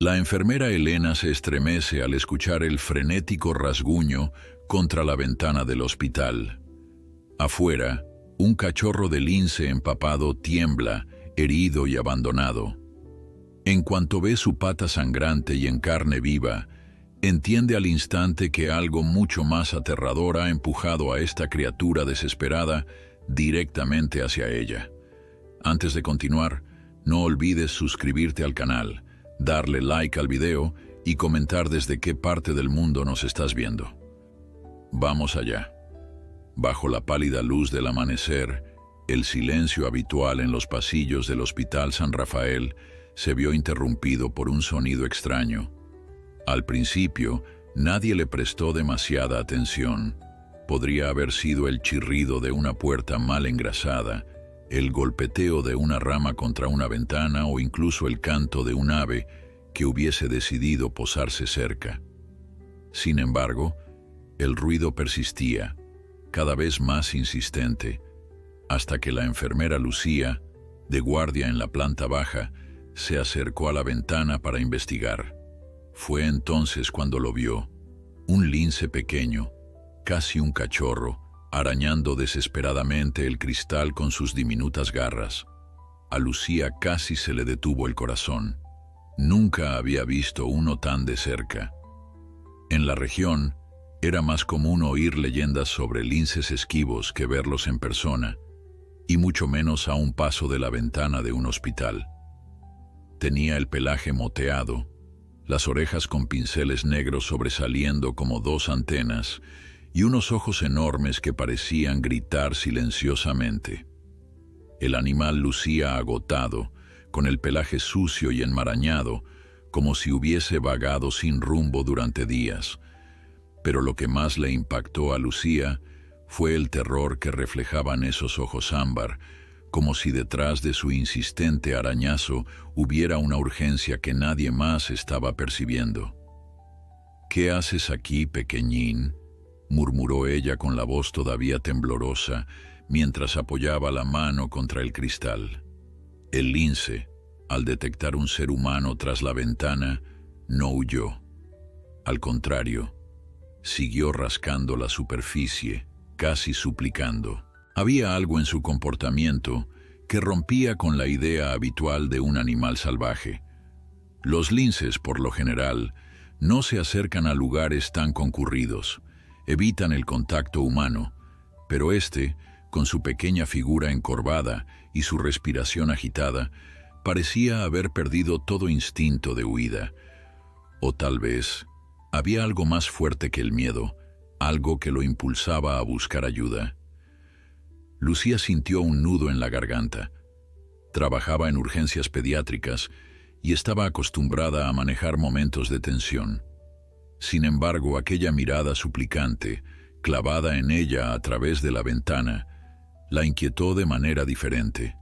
La enfermera Elena se estremece al escuchar el frenético rasguño contra la ventana del hospital. Afuera, un cachorro de lince empapado tiembla, herido y abandonado. En cuanto ve su pata sangrante y en carne viva, entiende al instante que algo mucho más aterrador ha empujado a esta criatura desesperada directamente hacia ella. Antes de continuar, no olvides suscribirte al canal, darle like al video y comentar desde qué parte del mundo nos estás viendo. Vamos allá. Bajo la pálida luz del amanecer, el silencio habitual en los pasillos del Hospital San Rafael se vio interrumpido por un sonido extraño. Al principio, nadie le prestó demasiada atención. Podría haber sido el chirrido de una puerta mal engrasada, el golpeteo de una rama contra una ventana o incluso el canto de un ave que hubiese decidido posarse cerca. Sin embargo, el ruido persistía, cada vez más insistente, hasta que la enfermera Lucía, de guardia en la planta baja, se acercó a la ventana para investigar. Fue entonces cuando lo vio, un lince pequeño, casi un cachorro, arañando desesperadamente el cristal con sus diminutas garras. A Lucía casi se le detuvo el corazón. Nunca había visto uno tan de cerca. En la región, era más común oír leyendas sobre linces esquivos que verlos en persona, y mucho menos a un paso de la ventana de un hospital. Tenía el pelaje moteado, las orejas con pinceles negros sobresaliendo como dos antenas, y unos ojos enormes que parecían gritar silenciosamente. El animal lucía agotado, con el pelaje sucio y enmarañado, como si hubiese vagado sin rumbo durante días. Pero lo que más le impactó a Lucía fue el terror que reflejaban esos ojos ámbar, como si detrás de su insistente arañazo hubiera una urgencia que nadie más estaba percibiendo. «¿Qué haces aquí, pequeñín?», murmuró ella con la voz todavía temblorosa, mientras apoyaba la mano contra el cristal. El lince, al detectar un ser humano tras la ventana, no huyó. Al contrario, siguió rascando la superficie, casi suplicando. Había algo en su comportamiento que rompía con la idea habitual de un animal salvaje. Los linces, por lo general, no se acercan a lugares tan concurridos, evitan el contacto humano, pero este, con su pequeña figura encorvada y su respiración agitada, parecía haber perdido todo instinto de huida. O tal vez había algo más fuerte que el miedo, algo que lo impulsaba a buscar ayuda. Lucía sintió un nudo en la garganta. Trabajaba en urgencias pediátricas y estaba acostumbrada a manejar momentos de tensión. Sin embargo, aquella mirada suplicante, clavada en ella a través de la ventana, la inquietó de manera diferente.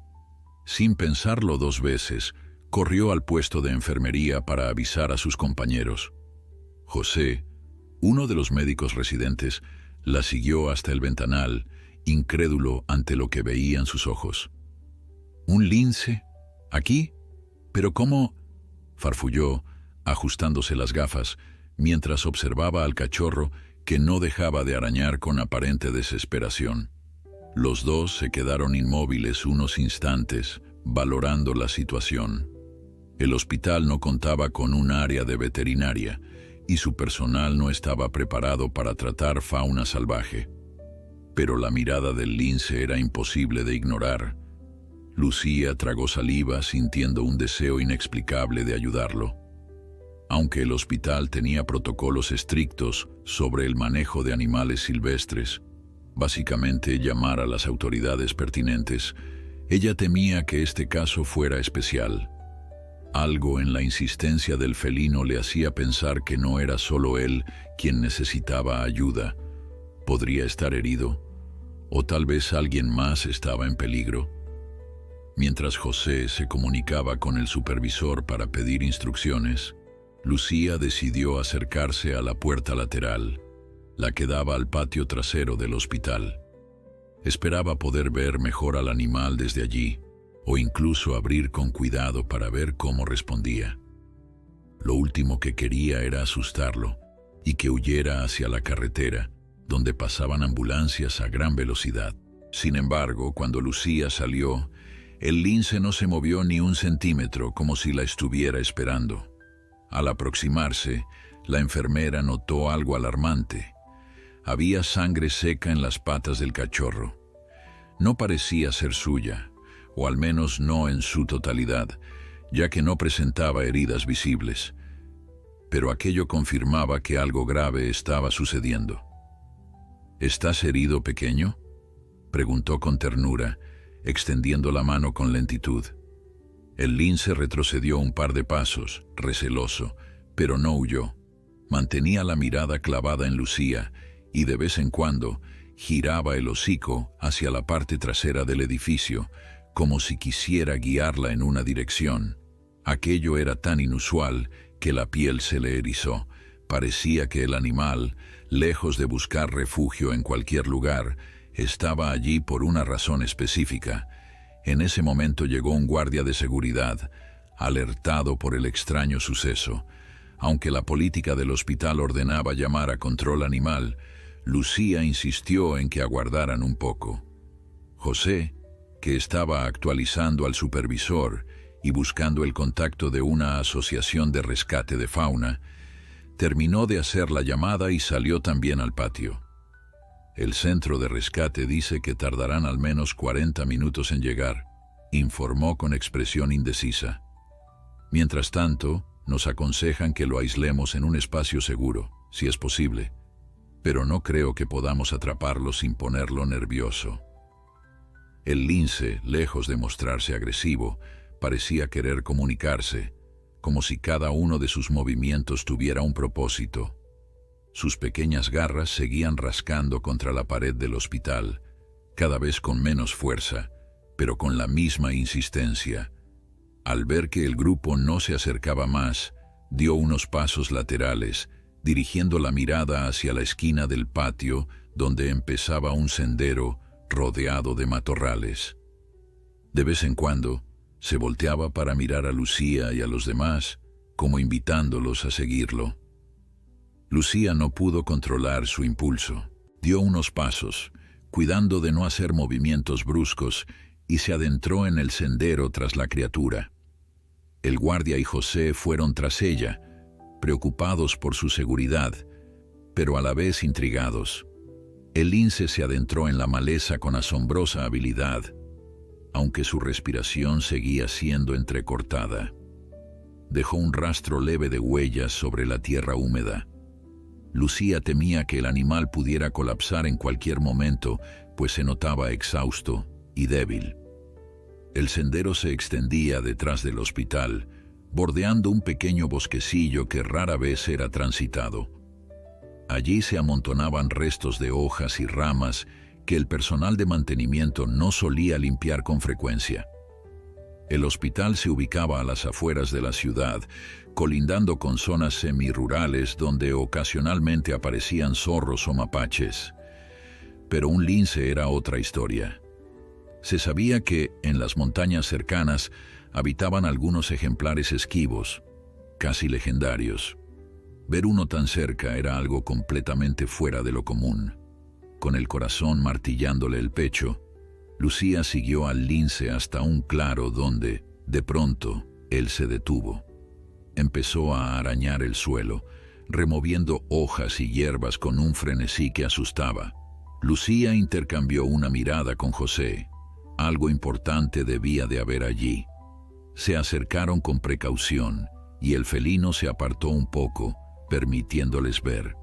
Sin pensarlo dos veces, corrió al puesto de enfermería para avisar a sus compañeros. José, uno de los médicos residentes, la siguió hasta el ventanal, incrédulo ante lo que veían sus ojos. «¿Un lince? ¿Aquí? ¿Pero cómo?», farfulló, ajustándose las gafas, mientras observaba al cachorro que no dejaba de arañar con aparente desesperación. Los dos se quedaron inmóviles unos instantes, valorando la situación. El hospital no contaba con un área de veterinaria, y su personal no estaba preparado para tratar fauna salvaje. Pero la mirada del lince era imposible de ignorar. Lucía tragó saliva sintiendo un deseo inexplicable de ayudarlo. Aunque el hospital tenía protocolos estrictos sobre el manejo de animales silvestres, básicamente llamar a las autoridades pertinentes, ella temía que este caso fuera especial. Algo en la insistencia del felino le hacía pensar que no era solo él quien necesitaba ayuda. ¿Podría estar herido? ¿O tal vez alguien más estaba en peligro? Mientras José se comunicaba con el supervisor para pedir instrucciones, Lucía decidió acercarse a la puerta lateral, la que daba al patio trasero del hospital. Esperaba poder ver mejor al animal desde allí, o incluso abrir con cuidado para ver cómo respondía. Lo último que quería era asustarlo y que huyera hacia la carretera, donde pasaban ambulancias a gran velocidad. Sin embargo, cuando Lucía salió, el lince no se movió ni un centímetro, como si la estuviera esperando. Al aproximarse, la enfermera notó algo alarmante. Había sangre seca en las patas del cachorro. No parecía ser suya, o al menos no en su totalidad, ya que no presentaba heridas visibles. Pero aquello confirmaba que algo grave estaba sucediendo. ¿Estás herido, pequeño?, preguntó con ternura, extendiendo la mano con lentitud. El lince retrocedió un par de pasos, receloso, pero no huyó. Mantenía la mirada clavada en Lucía y de vez en cuando giraba el hocico hacia la parte trasera del edificio, como si quisiera guiarla en una dirección. Aquello era tan inusual que la piel se le erizó. Parecía que el animal, lejos de buscar refugio en cualquier lugar, estaba allí por una razón específica. En ese momento llegó un guardia de seguridad, alertado por el extraño suceso. Aunque la política del hospital ordenaba llamar a control animal, Lucía insistió en que aguardaran un poco. José, que estaba actualizando al supervisor y buscando el contacto de una asociación de rescate de fauna, terminó de hacer la llamada y salió también al patio. El centro de rescate dice que tardarán al menos 40 minutos en llegar, informó con expresión indecisa. Mientras tanto, nos aconsejan que lo aislemos en un espacio seguro, si es posible, pero no creo que podamos atraparlo sin ponerlo nervioso. El lince, lejos de mostrarse agresivo, parecía querer comunicarse, como si cada uno de sus movimientos tuviera un propósito. Sus pequeñas garras seguían rascando contra la pared del hospital, cada vez con menos fuerza, pero con la misma insistencia. Al ver que el grupo no se acercaba más, dio unos pasos laterales, dirigiendo la mirada hacia la esquina del patio, donde empezaba un sendero rodeado de matorrales. De vez en cuando, se volteaba para mirar a Lucía y a los demás, como invitándolos a seguirlo. Lucía no pudo controlar su impulso. Dio unos pasos, cuidando de no hacer movimientos bruscos, y se adentró en el sendero tras la criatura. El guardia y José fueron tras ella, preocupados por su seguridad, pero a la vez intrigados. El lince se adentró en la maleza con asombrosa habilidad, aunque su respiración seguía siendo entrecortada. Dejó un rastro leve de huellas sobre la tierra húmeda. Lucía temía que el animal pudiera colapsar en cualquier momento, pues se notaba exhausto y débil. El sendero se extendía detrás del hospital, bordeando un pequeño bosquecillo que rara vez era transitado. Allí se amontonaban restos de hojas y ramas que el personal de mantenimiento no solía limpiar con frecuencia. El hospital se ubicaba a las afueras de la ciudad, colindando con zonas semirurales donde ocasionalmente aparecían zorros o mapaches. Pero un lince era otra historia. Se sabía que, en las montañas cercanas, habitaban algunos ejemplares esquivos, casi legendarios. Ver uno tan cerca era algo completamente fuera de lo común. Con el corazón martillándole el pecho, Lucía siguió al lince hasta un claro donde, de pronto, él se detuvo. Empezó a arañar el suelo, removiendo hojas y hierbas con un frenesí que asustaba. Lucía intercambió una mirada con José. Algo importante debía de haber allí. Se acercaron con precaución y el felino se apartó un poco, permitiéndoles ver.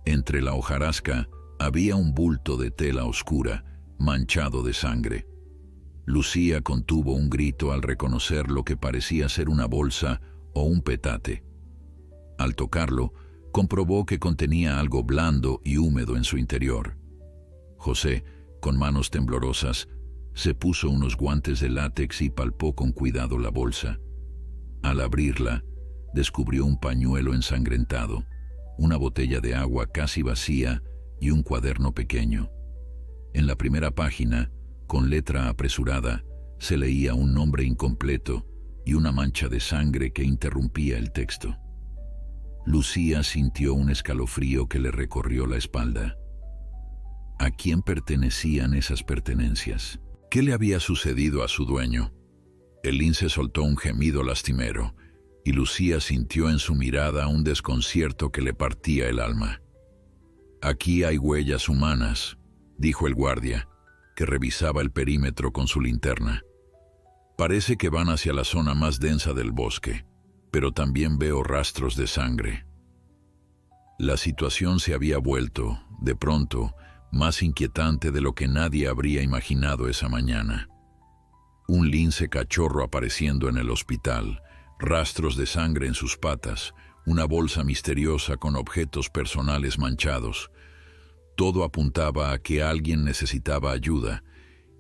Entre la hojarasca había un bulto de tela oscura, manchado de sangre. Lucía contuvo un grito al reconocer lo que parecía ser una bolsa o un petate. Al tocarlo, comprobó que contenía algo blando y húmedo en su interior. José, con manos temblorosas, se puso unos guantes de látex y palpó con cuidado la bolsa. Al abrirla, descubrió un pañuelo ensangrentado, una botella de agua casi vacía y un cuaderno pequeño. En la primera página, con letra apresurada, se leía un nombre incompleto y una mancha de sangre que interrumpía el texto. Lucía sintió un escalofrío que le recorrió la espalda. ¿A quién pertenecían esas pertenencias? ¿Qué le había sucedido a su dueño? El lince soltó un gemido lastimero, y Lucía sintió en su mirada un desconcierto que le partía el alma. «Aquí hay huellas humanas», dijo el guardia, que revisaba el perímetro con su linterna. «Parece que van hacia la zona más densa del bosque, pero también veo rastros de sangre». La situación se había vuelto, de pronto, más inquietante de lo que nadie habría imaginado esa mañana. Un lince cachorro apareciendo en el hospital, rastros de sangre en sus patas, una bolsa misteriosa con objetos personales manchados. Todo apuntaba a que alguien necesitaba ayuda,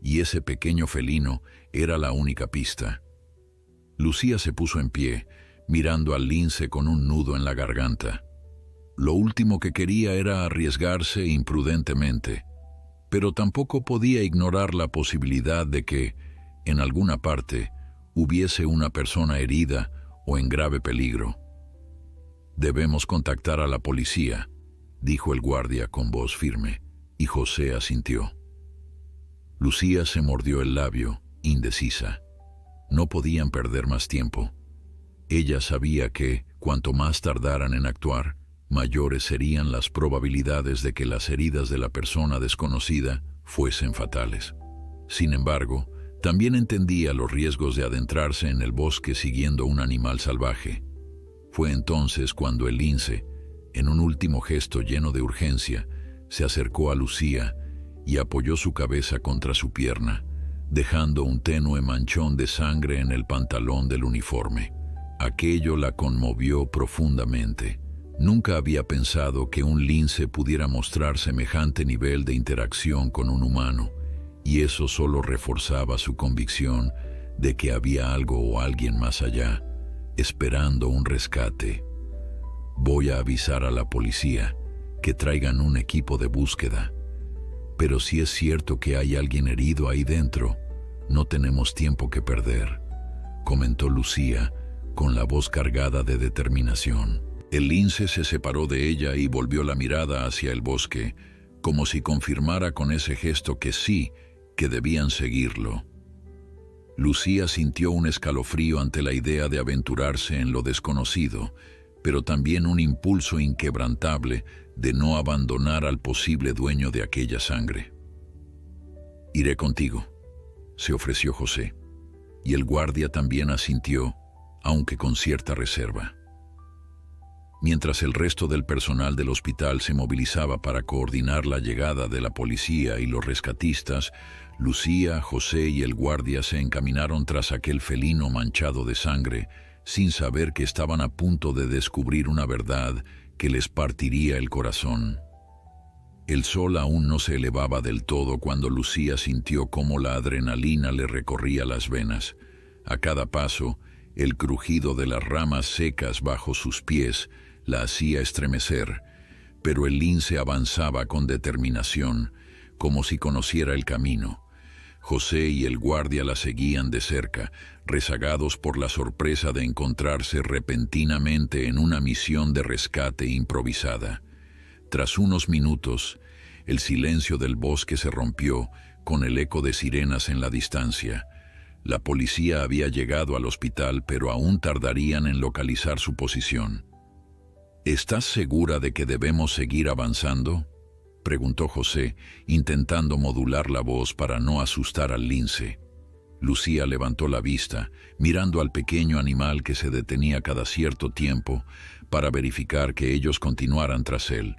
y ese pequeño felino era la única pista. Lucía se puso en pie, mirando al lince con un nudo en la garganta. Lo último que quería era arriesgarse imprudentemente, pero tampoco podía ignorar la posibilidad de que, en alguna parte, hubiese una persona herida o en grave peligro. «Debemos contactar a la policía», dijo el guardia con voz firme, y José asintió. Lucía se mordió el labio, indecisa. No podían perder más tiempo. Ella sabía que, cuanto más tardaran en actuar, mayores serían las probabilidades de que las heridas de la persona desconocida fuesen fatales. Sin embargo, también entendía los riesgos de adentrarse en el bosque siguiendo un animal salvaje. Fue entonces cuando el lince, en un último gesto lleno de urgencia, se acercó a Lucía y apoyó su cabeza contra su pierna, dejando un tenue manchón de sangre en el pantalón del uniforme. Aquello la conmovió profundamente. Nunca había pensado que un lince pudiera mostrar semejante nivel de interacción con un humano, y eso solo reforzaba su convicción de que había algo o alguien más allá, esperando un rescate. «Voy a avisar a la policía que traigan un equipo de búsqueda. Pero si es cierto que hay alguien herido ahí dentro, no tenemos tiempo que perder», comentó Lucía con la voz cargada de determinación. El lince se separó de ella y volvió la mirada hacia el bosque, como si confirmara con ese gesto que sí, que debían seguirlo. Lucía sintió un escalofrío ante la idea de aventurarse en lo desconocido, pero también un impulso inquebrantable de no abandonar al posible dueño de aquella sangre. «Iré contigo», se ofreció José, y el guardia también asintió, aunque con cierta reserva. Mientras el resto del personal del hospital se movilizaba para coordinar la llegada de la policía y los rescatistas, Lucía, José y el guardia se encaminaron tras aquel felino manchado de sangre, sin saber que estaban a punto de descubrir una verdad que les partiría el corazón. El sol aún no se elevaba del todo cuando Lucía sintió cómo la adrenalina le recorría las venas. A cada paso, el crujido de las ramas secas bajo sus pies la hacía estremecer, pero el lince avanzaba con determinación, como si conociera el camino. José y el guardia la seguían de cerca, rezagados por la sorpresa de encontrarse repentinamente en una misión de rescate improvisada. Tras unos minutos, el silencio del bosque se rompió con el eco de sirenas en la distancia. La policía había llegado al hospital, pero aún tardarían en localizar su posición. «¿Estás segura de que debemos seguir avanzando?», preguntó José, intentando modular la voz para no asustar al lince. Lucía levantó la vista, mirando al pequeño animal que se detenía cada cierto tiempo para verificar que ellos continuaran tras él.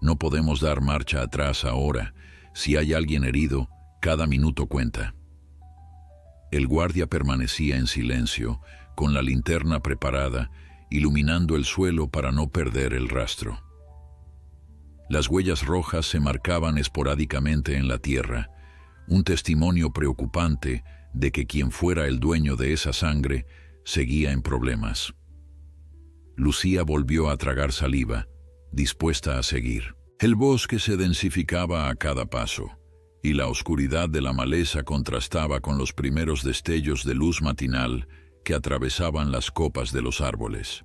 «No podemos dar marcha atrás ahora. Si hay alguien herido, cada minuto cuenta». El guardia permanecía en silencio, con la linterna preparada, iluminando el suelo para no perder el rastro. Las huellas rojas se marcaban esporádicamente en la tierra, un testimonio preocupante de que quien fuera el dueño de esa sangre seguía en problemas. Lucía volvió a tragar saliva, dispuesta a seguir. El bosque se densificaba a cada paso, y la oscuridad de la maleza contrastaba con los primeros destellos de luz matinal que atravesaban las copas de los árboles.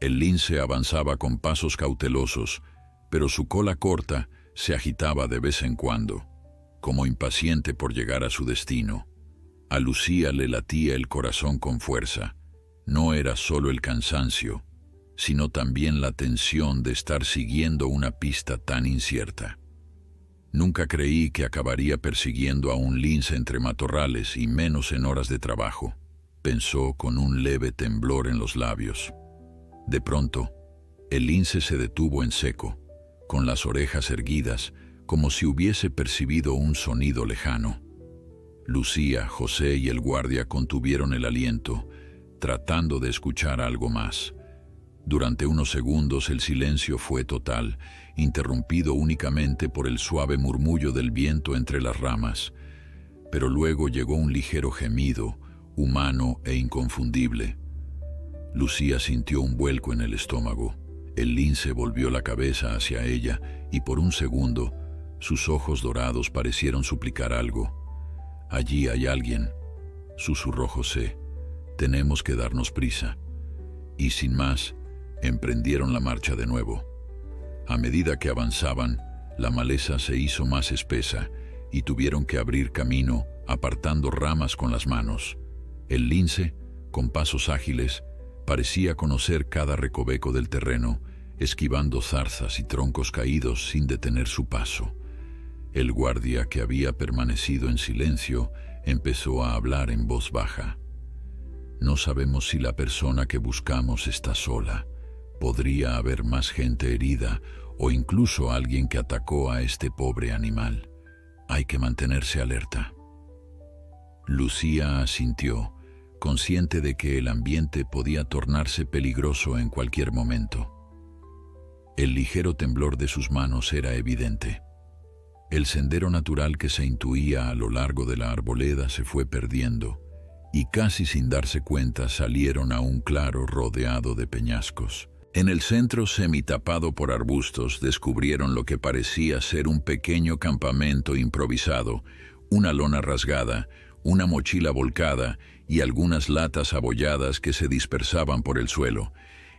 El lince avanzaba con pasos cautelosos, pero su cola corta se agitaba de vez en cuando, como impaciente por llegar a su destino. A Lucía le latía el corazón con fuerza. No era solo el cansancio, sino también la tensión de estar siguiendo una pista tan incierta. Nunca creí que acabaría persiguiendo a un lince entre matorrales y menos en horas de trabajo, pensó con un leve temblor en los labios. De pronto, el lince se detuvo en seco, con las orejas erguidas, como si hubiese percibido un sonido lejano. Lucía, José y el guardia contuvieron el aliento, tratando de escuchar algo más. Durante unos segundos el silencio fue total, interrumpido únicamente por el suave murmullo del viento entre las ramas. Pero luego llegó un ligero gemido, humano e inconfundible. Lucía sintió un vuelco en el estómago. El lince volvió la cabeza hacia ella y por un segundo sus ojos dorados parecieron suplicar algo. «Allí hay alguien», susurró José. «Tenemos que darnos prisa». Y sin más, emprendieron la marcha de nuevo. A medida que avanzaban, la maleza se hizo más espesa y tuvieron que abrir camino, apartando ramas con las manos. El lince, con pasos ágiles, parecía conocer cada recoveco del terreno, esquivando zarzas y troncos caídos sin detener su paso. El guardia, que había permanecido en silencio, empezó a hablar en voz baja. «No sabemos si la persona que buscamos está sola. Podría haber más gente herida o incluso alguien que atacó a este pobre animal. Hay que mantenerse alerta». Lucía asintió, consciente de que el ambiente podía tornarse peligroso en cualquier momento. El ligero temblor de sus manos era evidente. El sendero natural que se intuía a lo largo de la arboleda se fue perdiendo, y casi sin darse cuenta salieron a un claro rodeado de peñascos. En el centro, semitapado por arbustos, descubrieron lo que parecía ser un pequeño campamento improvisado, una lona rasgada, una mochila volcada y algunas latas abolladas que se dispersaban por el suelo.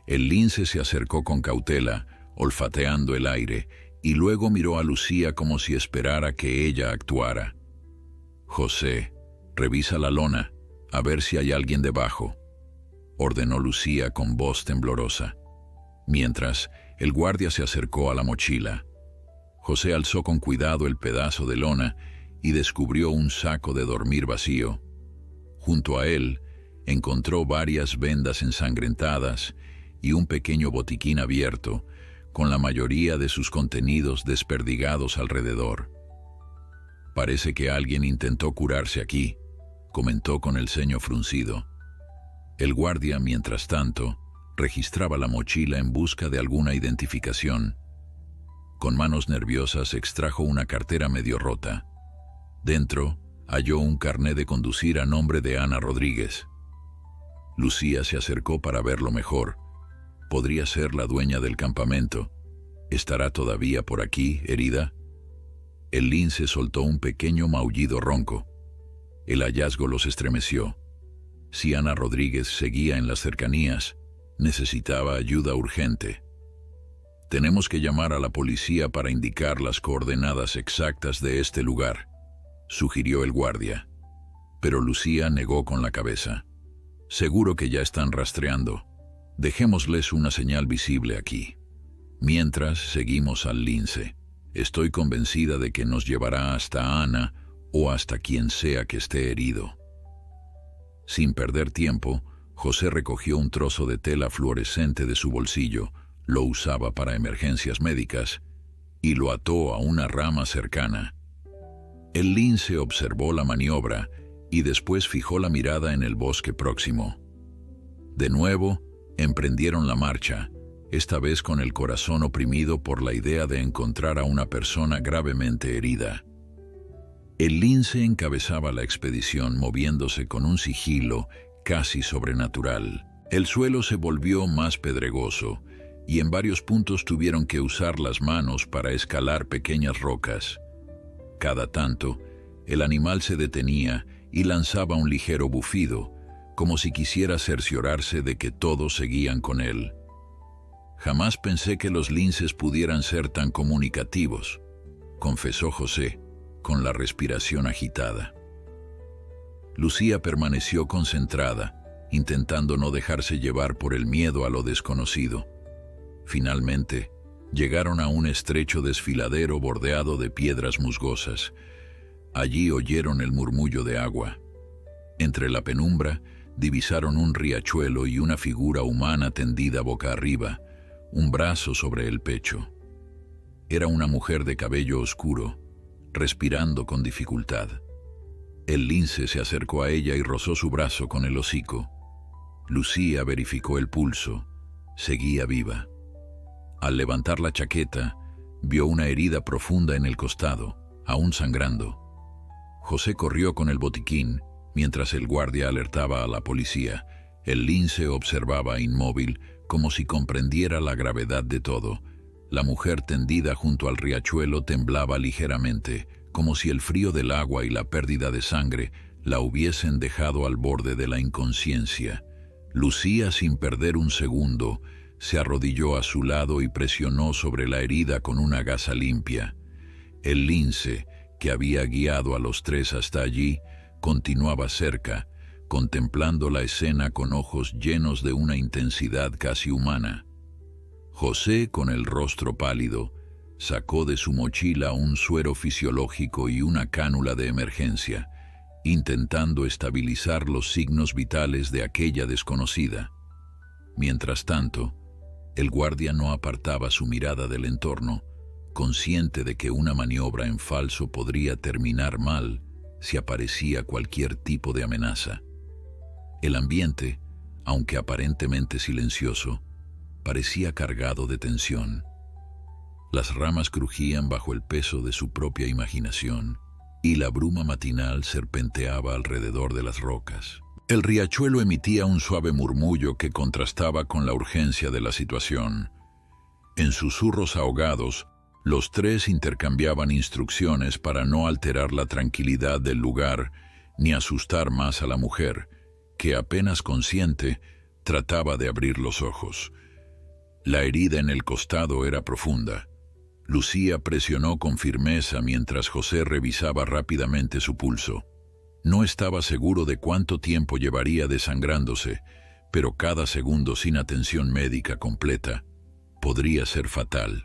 El lince se acercó con cautela, olfateando el aire, y luego miró a Lucía como si esperara que ella actuara. «José, revisa la lona, a ver si hay alguien debajo», ordenó Lucía con voz temblorosa. Mientras, el guardia se acercó a la mochila. José alzó con cuidado el pedazo de lona y descubrió un saco de dormir vacío. Junto a él, encontró varias vendas ensangrentadas y un pequeño botiquín abierto, con la mayoría de sus contenidos desperdigados alrededor. «Parece que alguien intentó curarse aquí», comentó con el ceño fruncido. El guardia, mientras tanto, registraba la mochila en busca de alguna identificación. Con manos nerviosas extrajo una cartera medio rota. Dentro, halló un carné de conducir a nombre de Ana Rodríguez. Lucía se acercó para verlo mejor. Podría ser la dueña del campamento. ¿Estará todavía por aquí, herida? El lince soltó un pequeño maullido ronco. El hallazgo los estremeció. Si Ana Rodríguez seguía en las cercanías, necesitaba ayuda urgente. «Tenemos que llamar a la policía para indicar las coordenadas exactas de este lugar», sugirió el guardia. Pero Lucía negó con la cabeza. «Seguro que ya están rastreando. Dejémosles una señal visible aquí. Mientras, seguimos al lince. Estoy convencida de que nos llevará hasta Ana o hasta quien sea que esté herido». Sin perder tiempo, José recogió un trozo de tela fluorescente de su bolsillo, lo usaba para emergencias médicas, y lo ató a una rama cercana. El lince observó la maniobra y después fijó la mirada en el bosque próximo. De nuevo, emprendieron la marcha, esta vez con el corazón oprimido por la idea de encontrar a una persona gravemente herida. El lince encabezaba la expedición moviéndose con un sigilo casi sobrenatural. El suelo se volvió más pedregoso y en varios puntos tuvieron que usar las manos para escalar pequeñas rocas. Cada tanto, el animal se detenía y lanzaba un ligero bufido, como si quisiera cerciorarse de que todos seguían con él. Jamás pensé que los linces pudieran ser tan comunicativos, confesó José, con la respiración agitada. Lucía permaneció concentrada, intentando no dejarse llevar por el miedo a lo desconocido. Finalmente, llegaron a un estrecho desfiladero bordeado de piedras musgosas. Allí oyeron el murmullo de agua. Entre la penumbra, divisaron un riachuelo y una figura humana tendida boca arriba, un brazo sobre el pecho. Era una mujer de cabello oscuro, respirando con dificultad. El lince se acercó a ella y rozó su brazo con el hocico. Lucía verificó el pulso. Seguía viva. Al levantar la chaqueta, vio una herida profunda en el costado, aún sangrando. José corrió con el botiquín, mientras el guardia alertaba a la policía. El lince observaba inmóvil, como si comprendiera la gravedad de todo. La mujer tendida junto al riachuelo temblaba ligeramente, como si el frío del agua y la pérdida de sangre la hubiesen dejado al borde de la inconsciencia. Lucía, sin perder un segundo, se arrodilló a su lado y presionó sobre la herida con una gasa limpia. El lince, que había guiado a los tres hasta allí, continuaba cerca, contemplando la escena con ojos llenos de una intensidad casi humana. José, con el rostro pálido, sacó de su mochila un suero fisiológico y una cánula de emergencia, intentando estabilizar los signos vitales de aquella desconocida. Mientras tanto, el guardia no apartaba su mirada del entorno, consciente de que una maniobra en falso podría terminar mal si aparecía cualquier tipo de amenaza. El ambiente, aunque aparentemente silencioso, parecía cargado de tensión. Las ramas crujían bajo el peso de su propia imaginación y la bruma matinal serpenteaba alrededor de las rocas. El riachuelo emitía un suave murmullo que contrastaba con la urgencia de la situación. En susurros ahogados, los tres intercambiaban instrucciones para no alterar la tranquilidad del lugar ni asustar más a la mujer, que apenas consciente trataba de abrir los ojos. La herida en el costado era profunda. Lucía presionó con firmeza mientras José revisaba rápidamente su pulso. No estaba seguro de cuánto tiempo llevaría desangrándose, pero cada segundo sin atención médica completa podría ser fatal.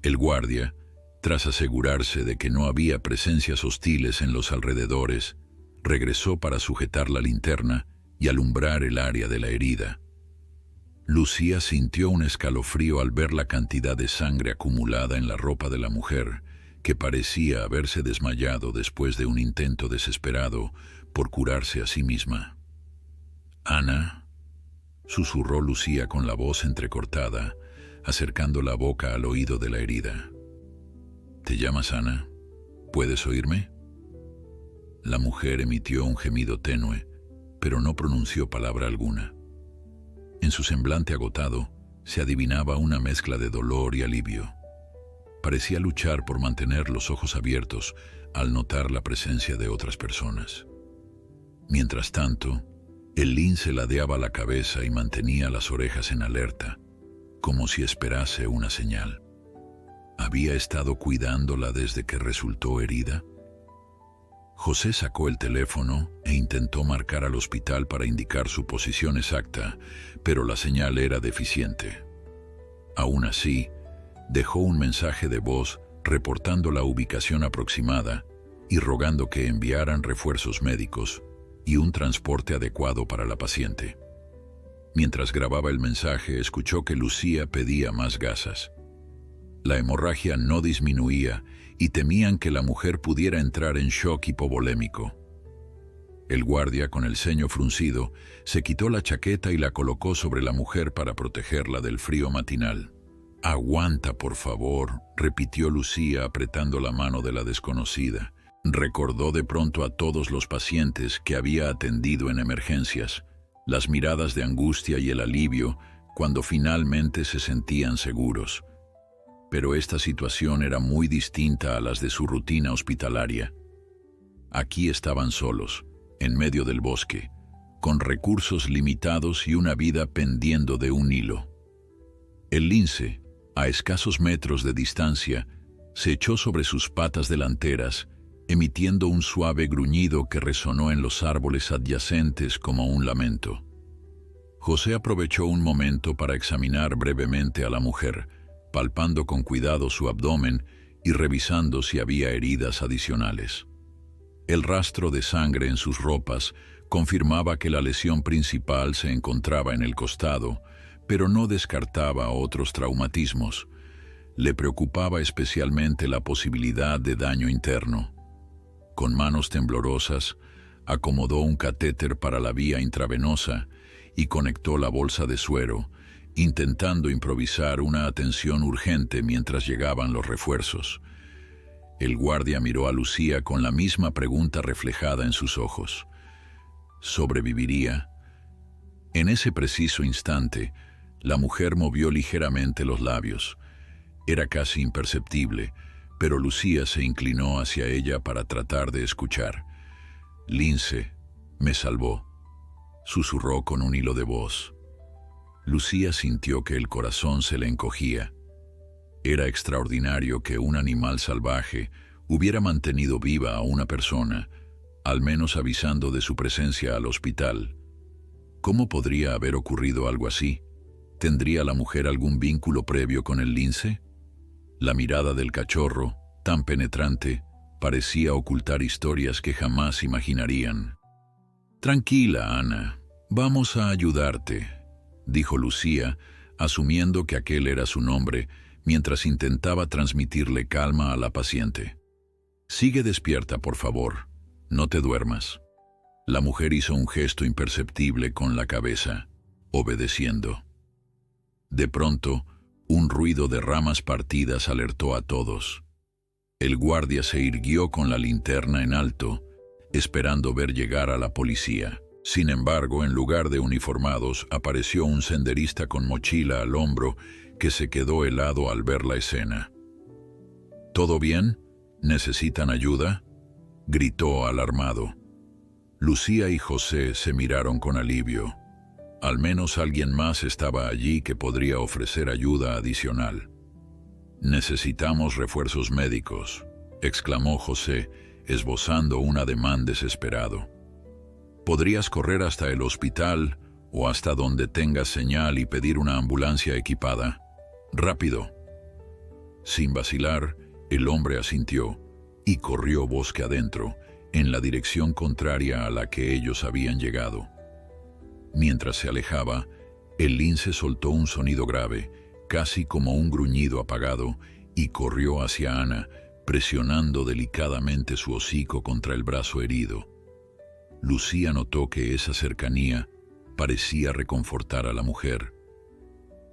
El guardia, tras asegurarse de que no había presencias hostiles en los alrededores, regresó para sujetar la linterna y alumbrar el área de la herida. Lucía sintió un escalofrío al ver la cantidad de sangre acumulada en la ropa de la mujer, que parecía haberse desmayado después de un intento desesperado por curarse a sí misma. «Ana», susurró Lucía con la voz entrecortada, acercando la boca al oído de la herida. «¿Te llamas Ana? ¿Puedes oírme?» La mujer emitió un gemido tenue, pero no pronunció palabra alguna. En su semblante agotado se adivinaba una mezcla de dolor y alivio. Parecía luchar por mantener los ojos abiertos al notar la presencia de otras personas. Mientras tanto, el lince ladeaba la cabeza y mantenía las orejas en alerta, como si esperase una señal. ¿Había estado cuidándola desde que resultó herida? José sacó el teléfono e intentó marcar al hospital para indicar su posición exacta, pero la señal era deficiente. Aún así, dejó un mensaje de voz reportando la ubicación aproximada y rogando que enviaran refuerzos médicos y un transporte adecuado para la paciente. Mientras grababa el mensaje, escuchó que Lucía pedía más gasas. La hemorragia no disminuía y temían que la mujer pudiera entrar en shock hipovolémico. El guardia, con el ceño fruncido, se quitó la chaqueta y la colocó sobre la mujer para protegerla del frío matinal. «Aguanta, por favor», repitió Lucía apretando la mano de la desconocida. Recordó de pronto a todos los pacientes que había atendido en emergencias, las miradas de angustia y el alivio cuando finalmente se sentían seguros. Pero esta situación era muy distinta a las de su rutina hospitalaria. Aquí estaban solos, en medio del bosque, con recursos limitados y una vida pendiendo de un hilo. El lince, a escasos metros de distancia, se echó sobre sus patas delanteras, emitiendo un suave gruñido que resonó en los árboles adyacentes como un lamento. José aprovechó un momento para examinar brevemente a la mujer, palpando con cuidado su abdomen y revisando si había heridas adicionales. El rastro de sangre en sus ropas confirmaba que la lesión principal se encontraba en el costado, pero no descartaba otros traumatismos. Le preocupaba especialmente la posibilidad de daño interno. Con manos temblorosas, acomodó un catéter para la vía intravenosa y conectó la bolsa de suero, intentando improvisar una atención urgente mientras llegaban los refuerzos. El guardia miró a Lucía con la misma pregunta reflejada en sus ojos. ¿Sobreviviría? En ese preciso instante, la mujer movió ligeramente los labios. Era casi imperceptible, pero Lucía se inclinó hacia ella para tratar de escuchar. «Lince, me salvó», susurró con un hilo de voz. Lucía sintió que el corazón se le encogía. Era extraordinario que un animal salvaje hubiera mantenido viva a una persona, al menos avisando de su presencia al hospital. ¿Cómo podría haber ocurrido algo así? ¿Tendría la mujer algún vínculo previo con el lince? La mirada del cachorro, tan penetrante, parecía ocultar historias que jamás imaginarían. «Tranquila, Ana, vamos a ayudarte», dijo Lucía, asumiendo que aquel era su nombre, mientras intentaba transmitirle calma a la paciente. «Sigue despierta, por favor. No te duermas». La mujer hizo un gesto imperceptible con la cabeza, obedeciendo. De pronto, un ruido de ramas partidas alertó a todos. El guardia se irguió con la linterna en alto, esperando ver llegar a la policía. Sin embargo, en lugar de uniformados, apareció un senderista con mochila al hombro que se quedó helado al ver la escena. «¿Todo bien? ¿Necesitan ayuda?», gritó alarmado. Lucía y José se miraron con alivio. Al menos alguien más estaba allí que podría ofrecer ayuda adicional. «Necesitamos refuerzos médicos», exclamó José, esbozando un ademán desesperado. «¿Podrías correr hasta el hospital o hasta donde tengas señal y pedir una ambulancia equipada? Rápido». Sin vacilar, el hombre asintió y corrió bosque adentro, en la dirección contraria a la que ellos habían llegado. Mientras se alejaba, el lince soltó un sonido grave, casi como un gruñido apagado, y corrió hacia Ana, presionando delicadamente su hocico contra el brazo herido. Lucía notó que esa cercanía parecía reconfortar a la mujer.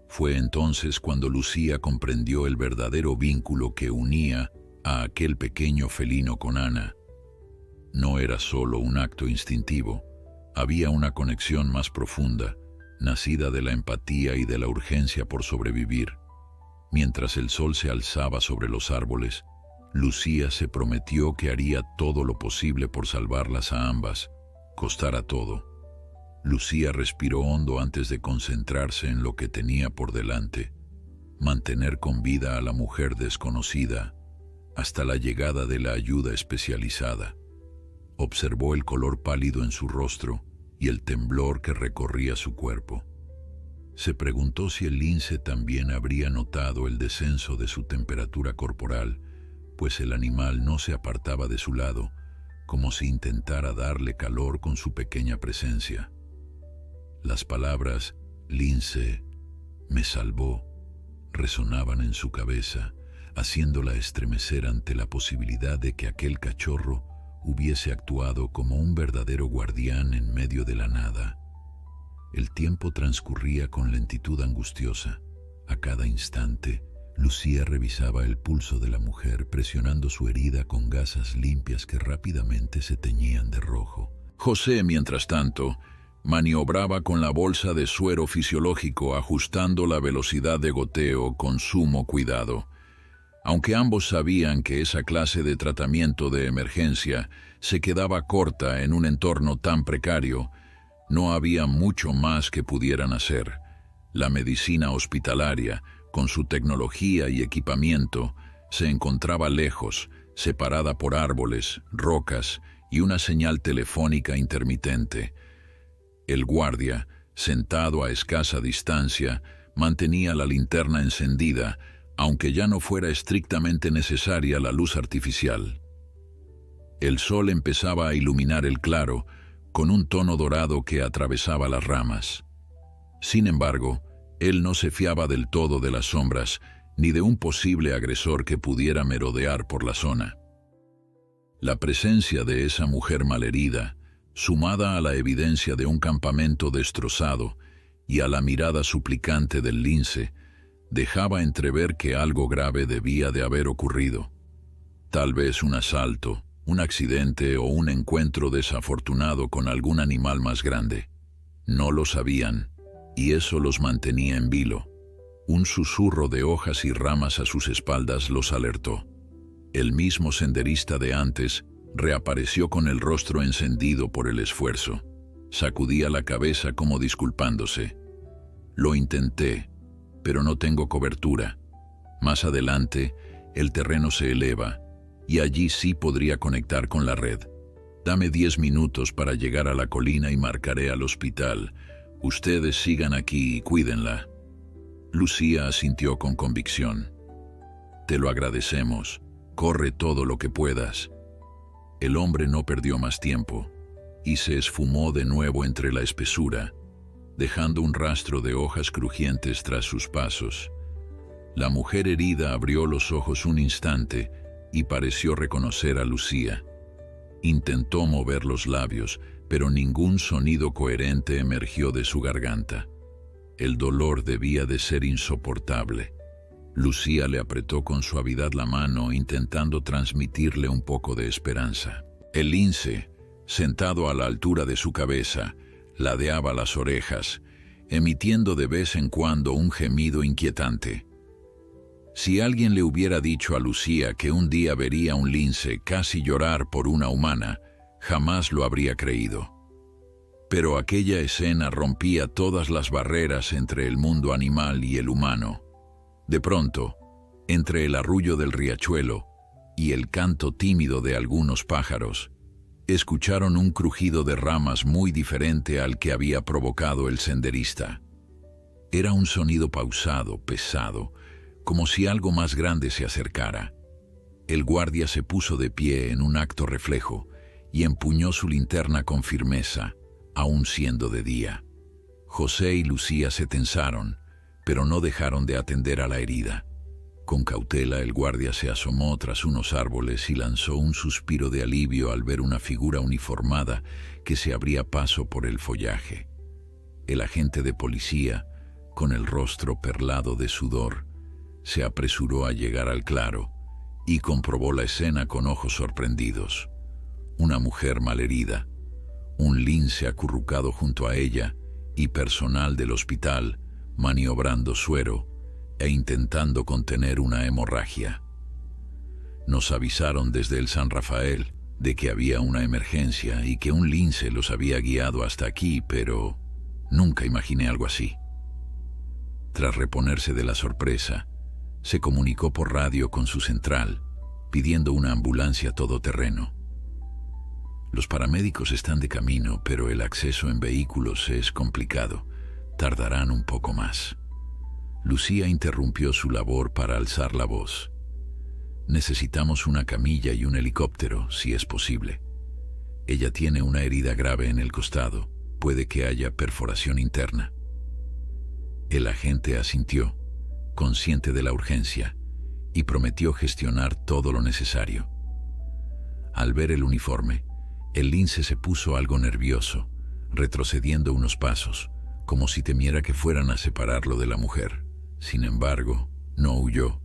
Fue entonces cuando Lucía comprendió el verdadero vínculo que unía a aquel pequeño felino con Ana. No era solo un acto instintivo, había una conexión más profunda, nacida de la empatía y de la urgencia por sobrevivir. Mientras el sol se alzaba sobre los árboles, Lucía se prometió que haría todo lo posible por salvarlas a ambas, costara todo. Lucía respiró hondo antes de concentrarse en lo que tenía por delante: mantener con vida a la mujer desconocida hasta la llegada de la ayuda especializada. Observó el color pálido en su rostro y el temblor que recorría su cuerpo. Se preguntó si el lince también habría notado el descenso de su temperatura corporal, pues el animal no se apartaba de su lado, como si intentara darle calor con su pequeña presencia. Las palabras «lince, me salvó» resonaban en su cabeza, haciéndola estremecer ante la posibilidad de que aquel cachorro hubiese actuado como un verdadero guardián en medio de la nada. El tiempo transcurría con lentitud angustiosa. A cada instante, Lucía revisaba el pulso de la mujer, presionando su herida con gasas limpias que rápidamente se teñían de rojo. José, mientras tanto, maniobraba con la bolsa de suero fisiológico, ajustando la velocidad de goteo con sumo cuidado. Aunque ambos sabían que esa clase de tratamiento de emergencia se quedaba corta en un entorno tan precario, no había mucho más que pudieran hacer. La medicina hospitalaria, con su tecnología y equipamiento, se encontraba lejos, separada por árboles, rocas y una señal telefónica intermitente. El guardia, sentado a escasa distancia, mantenía la linterna encendida, aunque ya no fuera estrictamente necesaria la luz artificial. El sol empezaba a iluminar el claro, con un tono dorado que atravesaba las ramas. Sin embargo, él no se fiaba del todo de las sombras, ni de un posible agresor que pudiera merodear por la zona. La presencia de esa mujer malherida, sumada a la evidencia de un campamento destrozado y a la mirada suplicante del lince, dejaba entrever que algo grave debía de haber ocurrido. Tal vez un asalto, un accidente o un encuentro desafortunado con algún animal más grande. No lo sabían, y eso los mantenía en vilo. Un susurro de hojas y ramas a sus espaldas los alertó. El mismo senderista de antes reapareció con el rostro encendido por el esfuerzo. Sacudía la cabeza como disculpándose. Lo intenté, pero no tengo cobertura. Más adelante, el terreno se eleva, y allí sí podría conectar con la red. Dame 10 minutos para llegar a la colina y marcaré al hospital. Ustedes sigan aquí y cuídenla. Lucía asintió con convicción. Te lo agradecemos. Corre todo lo que puedas. El hombre no perdió más tiempo, y se esfumó de nuevo entre la espesura, dejando un rastro de hojas crujientes tras sus pasos. La mujer herida abrió los ojos un instante y pareció reconocer a Lucía. Intentó mover los labios, pero ningún sonido coherente emergió de su garganta. El dolor debía de ser insoportable. Lucía le apretó con suavidad la mano, intentando transmitirle un poco de esperanza. El lince, sentado a la altura de su cabeza, ladeaba las orejas, emitiendo de vez en cuando un gemido inquietante. Si alguien le hubiera dicho a Lucía que un día vería a un lince casi llorar por una humana, jamás lo habría creído. Pero aquella escena rompía todas las barreras entre el mundo animal y el humano. De pronto, entre el arrullo del riachuelo y el canto tímido de algunos pájaros, escucharon un crujido de ramas muy diferente al que había provocado el senderista. Era un sonido pausado, pesado, como si algo más grande se acercara. El guardia se puso de pie en un acto reflejo y empuñó su linterna con firmeza, aun siendo de día. José y Lucía se tensaron, pero no dejaron de atender a la herida. Con cautela el guardia se asomó tras unos árboles y lanzó un suspiro de alivio al ver una figura uniformada que se abría paso por el follaje. El agente de policía, con el rostro perlado de sudor, se apresuró a llegar al claro y comprobó la escena con ojos sorprendidos. Una mujer malherida, un lince acurrucado junto a ella y personal del hospital maniobrando suero e intentando contener una hemorragia. Nos avisaron desde el San Rafael de que había una emergencia y que un lince los había guiado hasta aquí, pero nunca imaginé algo así. Tras reponerse de la sorpresa, se comunicó por radio con su central, pidiendo una ambulancia todoterreno. Los paramédicos están de camino, pero el acceso en vehículos es complicado. Tardarán un poco más. Lucía interrumpió su labor para alzar la voz. Necesitamos una camilla y un helicóptero, si es posible. Ella tiene una herida grave en el costado. Puede que haya perforación interna. El agente asintió, consciente de la urgencia, y prometió gestionar todo lo necesario. Al ver el uniforme, el lince se puso algo nervioso, retrocediendo unos pasos, como si temiera que fueran a separarlo de la mujer. Sin embargo, no huyó.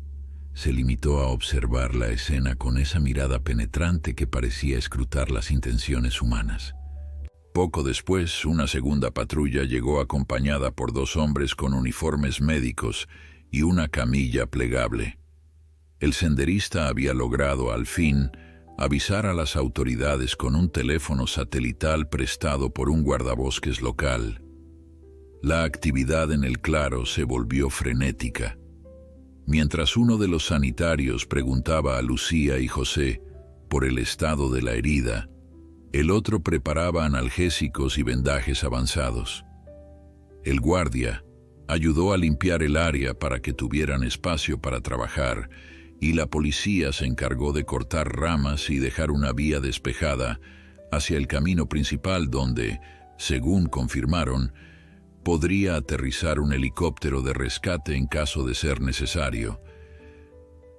Se limitó a observar la escena con esa mirada penetrante que parecía escrutar las intenciones humanas. Poco después, una segunda patrulla llegó acompañada por 2 hombres con uniformes médicos y una camilla plegable. El senderista había logrado, al fin, avisar a las autoridades con un teléfono satelital prestado por un guardabosques local. La actividad en el claro se volvió frenética. Mientras uno de los sanitarios preguntaba a Lucía y José por el estado de la herida, el otro preparaba analgésicos y vendajes avanzados. El guardia ayudó a limpiar el área para que tuvieran espacio para trabajar, y la policía se encargó de cortar ramas y dejar una vía despejada hacia el camino principal donde, según confirmaron, podría aterrizar un helicóptero de rescate en caso de ser necesario.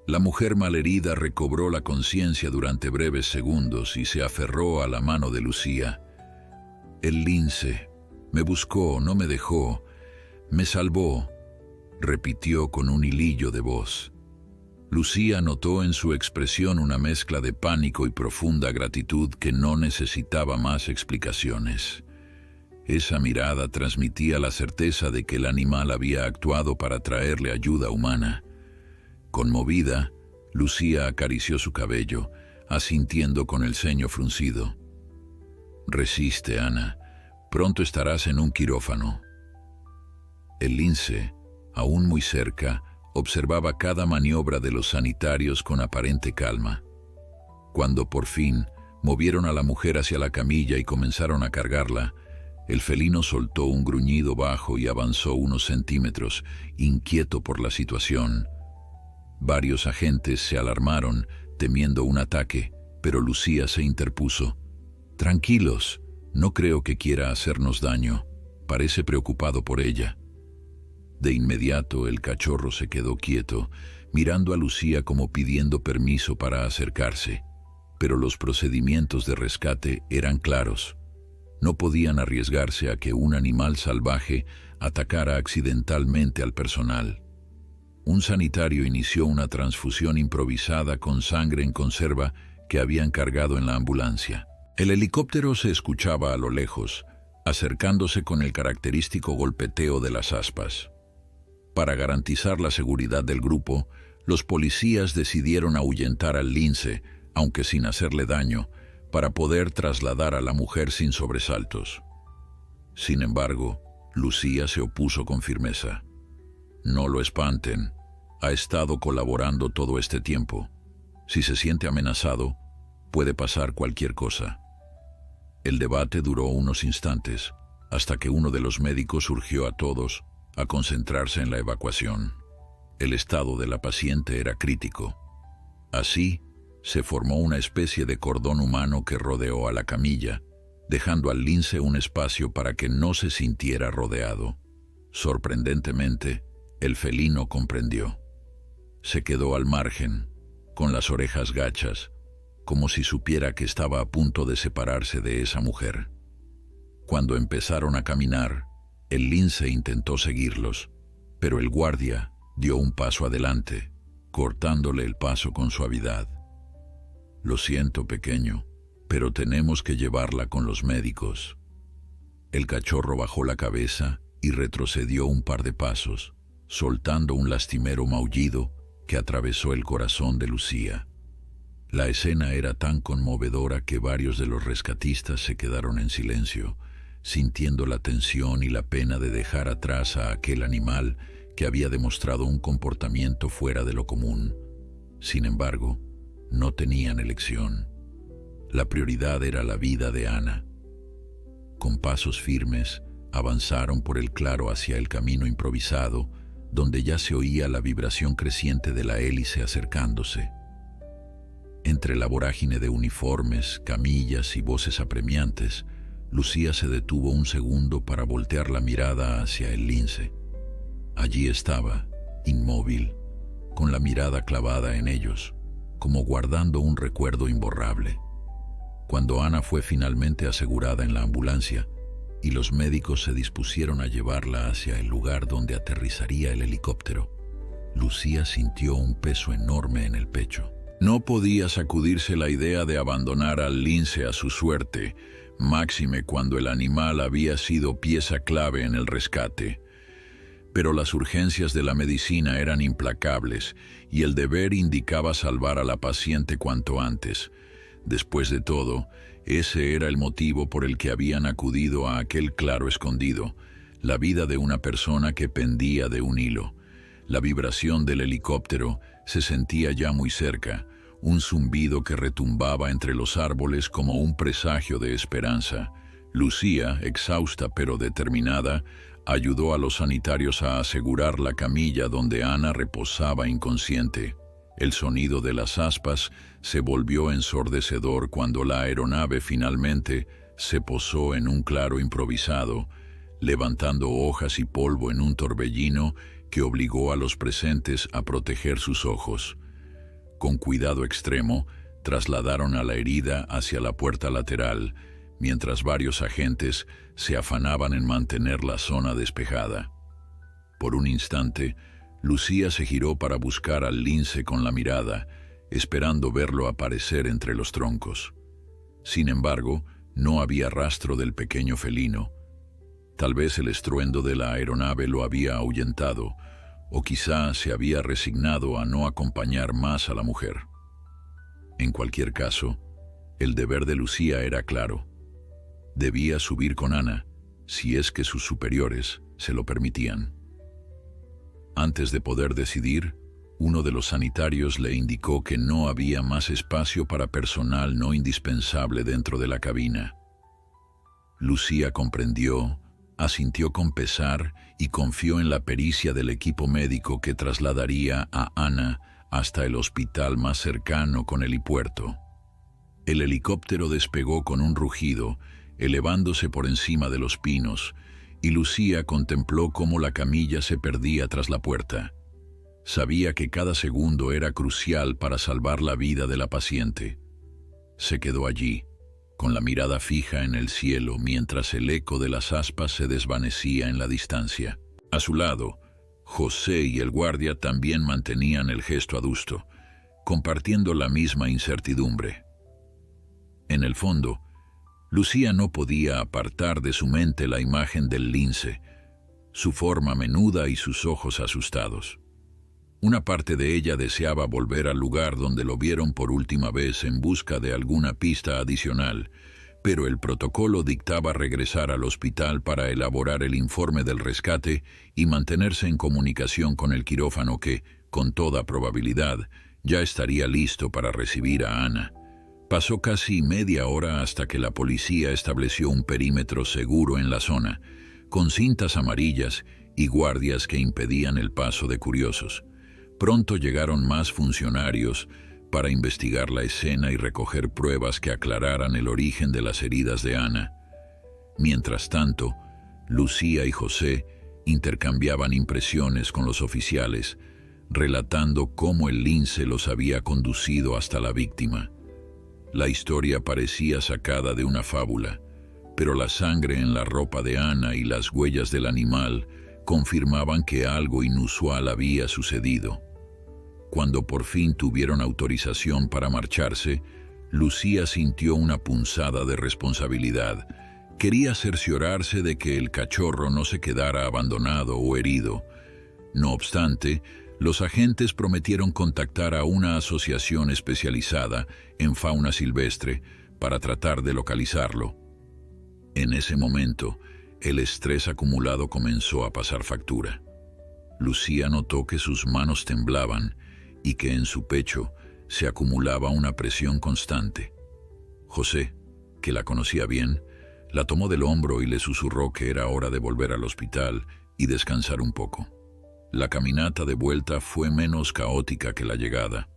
La mujer malherida recobró la conciencia durante breves segundos y se aferró a la mano de Lucía. El lince me buscó, no me dejó, me salvó, repitió con un hilillo de voz. Lucía notó en su expresión una mezcla de pánico y profunda gratitud que no necesitaba más explicaciones. Esa mirada transmitía la certeza de que el animal había actuado para traerle ayuda humana. Conmovida, Lucía acarició su cabello, asintiendo con el ceño fruncido. «Resiste, Ana. Pronto estarás en un quirófano». El lince, aún muy cerca, observaba cada maniobra de los sanitarios con aparente calma. Cuando por fin movieron a la mujer hacia la camilla y comenzaron a cargarla, el felino soltó un gruñido bajo y avanzó unos centímetros, inquieto por la situación. Varios agentes se alarmaron, temiendo un ataque, pero Lucía se interpuso. «Tranquilos, no creo que quiera hacernos daño. Parece preocupado por ella». De inmediato el cachorro se quedó quieto, mirando a Lucía como pidiendo permiso para acercarse, pero los procedimientos de rescate eran claros. No podían arriesgarse a que un animal salvaje atacara accidentalmente al personal. Un sanitario inició una transfusión improvisada con sangre en conserva que habían cargado en la ambulancia. El helicóptero se escuchaba a lo lejos, acercándose con el característico golpeteo de las aspas. Para garantizar la seguridad del grupo, los policías decidieron ahuyentar al lince, aunque sin hacerle daño, para poder trasladar a la mujer sin sobresaltos. Sin embargo, Lucía se opuso con firmeza. «No lo espanten. Ha estado colaborando todo este tiempo. Si se siente amenazado, puede pasar cualquier cosa». El debate duró unos instantes, hasta que uno de los médicos urgió a todos a concentrarse en la evacuación. El estado de la paciente era crítico. Así, se formó una especie de cordón humano que rodeó a la camilla, dejando al lince un espacio para que no se sintiera rodeado. Sorprendentemente, el felino comprendió. Se quedó al margen, con las orejas gachas, como si supiera que estaba a punto de separarse de esa mujer. Cuando empezaron a caminar, el lince intentó seguirlos, pero el guardia dio un paso adelante, cortándole el paso con suavidad. «Lo siento, pequeño, pero tenemos que llevarla con los médicos». El cachorro bajó la cabeza y retrocedió un par de pasos, soltando un lastimero maullido que atravesó el corazón de Lucía. La escena era tan conmovedora que varios de los rescatistas se quedaron en silencio, sintiendo la tensión y la pena de dejar atrás a aquel animal que había demostrado un comportamiento fuera de lo común. Sin embargo, no tenían elección. La prioridad era la vida de Ana. Con pasos firmes, avanzaron por el claro hacia el camino improvisado, donde ya se oía la vibración creciente de la hélice acercándose. Entre la vorágine de uniformes, camillas y voces apremiantes, Lucía se detuvo un segundo para voltear la mirada hacia el lince. Allí estaba, inmóvil, con la mirada clavada en ellos, como guardando un recuerdo imborrable. Cuando Ana fue finalmente asegurada en la ambulancia y los médicos se dispusieron a llevarla hacia el lugar donde aterrizaría el helicóptero, Lucía sintió un peso enorme en el pecho. No podía sacudirse la idea de abandonar al lince a su suerte, máxime cuando el animal había sido pieza clave en el rescate. Pero las urgencias de la medicina eran implacables y el deber indicaba salvar a la paciente cuanto antes. Después de todo, ese era el motivo por el que habían acudido a aquel claro escondido, la vida de una persona que pendía de un hilo. La vibración del helicóptero se sentía ya muy cerca, un zumbido que retumbaba entre los árboles como un presagio de esperanza. Lucía, exhausta pero determinada, ayudó a los sanitarios a asegurar la camilla donde Ana reposaba inconsciente. El sonido de las aspas se volvió ensordecedor cuando la aeronave finalmente se posó en un claro improvisado, levantando hojas y polvo en un torbellino que obligó a los presentes a proteger sus ojos. Con cuidado extremo, trasladaron a la herida hacia la puerta lateral, mientras varios agentes se afanaban en mantener la zona despejada. Por un instante, Lucía se giró para buscar al lince con la mirada, esperando verlo aparecer entre los troncos. Sin embargo, no había rastro del pequeño felino. Tal vez el estruendo de la aeronave lo había ahuyentado, o quizá se había resignado a no acompañar más a la mujer. En cualquier caso, el deber de Lucía era claro. Debía subir con Ana, si es que sus superiores se lo permitían. Antes de poder decidir, uno de los sanitarios le indicó que no había más espacio para personal no indispensable dentro de la cabina. Lucía comprendió, asintió con pesar y confió en la pericia del equipo médico que trasladaría a Ana hasta el hospital más cercano con helipuerto. El helicóptero despegó con un rugido, elevándose por encima de los pinos, y Lucía contempló cómo la camilla se perdía tras la puerta. Sabía que cada segundo era crucial para salvar la vida de la paciente. Se quedó allí, con la mirada fija en el cielo mientras el eco de las aspas se desvanecía en la distancia. A su lado, José y el guardia también mantenían el gesto adusto, compartiendo la misma incertidumbre. En el fondo, Lucía no podía apartar de su mente la imagen del lince, su forma menuda y sus ojos asustados. Una parte de ella deseaba volver al lugar donde lo vieron por última vez en busca de alguna pista adicional, pero el protocolo dictaba regresar al hospital para elaborar el informe del rescate y mantenerse en comunicación con el quirófano que, con toda probabilidad, ya estaría listo para recibir a Ana. Pasó casi media hora hasta que la policía estableció un perímetro seguro en la zona, con cintas amarillas y guardias que impedían el paso de curiosos. Pronto llegaron más funcionarios para investigar la escena y recoger pruebas que aclararan el origen de las heridas de Ana. Mientras tanto, Lucía y José intercambiaban impresiones con los oficiales, relatando cómo el lince los había conducido hasta la víctima. La historia parecía sacada de una fábula, pero la sangre en la ropa de Ana y las huellas del animal confirmaban que algo inusual había sucedido. Cuando por fin tuvieron autorización para marcharse, Lucía sintió una punzada de responsabilidad. Quería cerciorarse de que el cachorro no se quedara abandonado o herido. No obstante, los agentes prometieron contactar a una asociación especializada en fauna silvestre para tratar de localizarlo. En ese momento, el estrés acumulado comenzó a pasar factura. Lucía notó que sus manos temblaban y que en su pecho se acumulaba una presión constante. José, que la conocía bien, la tomó del hombro y le susurró que era hora de volver al hospital y descansar un poco. La caminata de vuelta fue menos caótica que la llegada.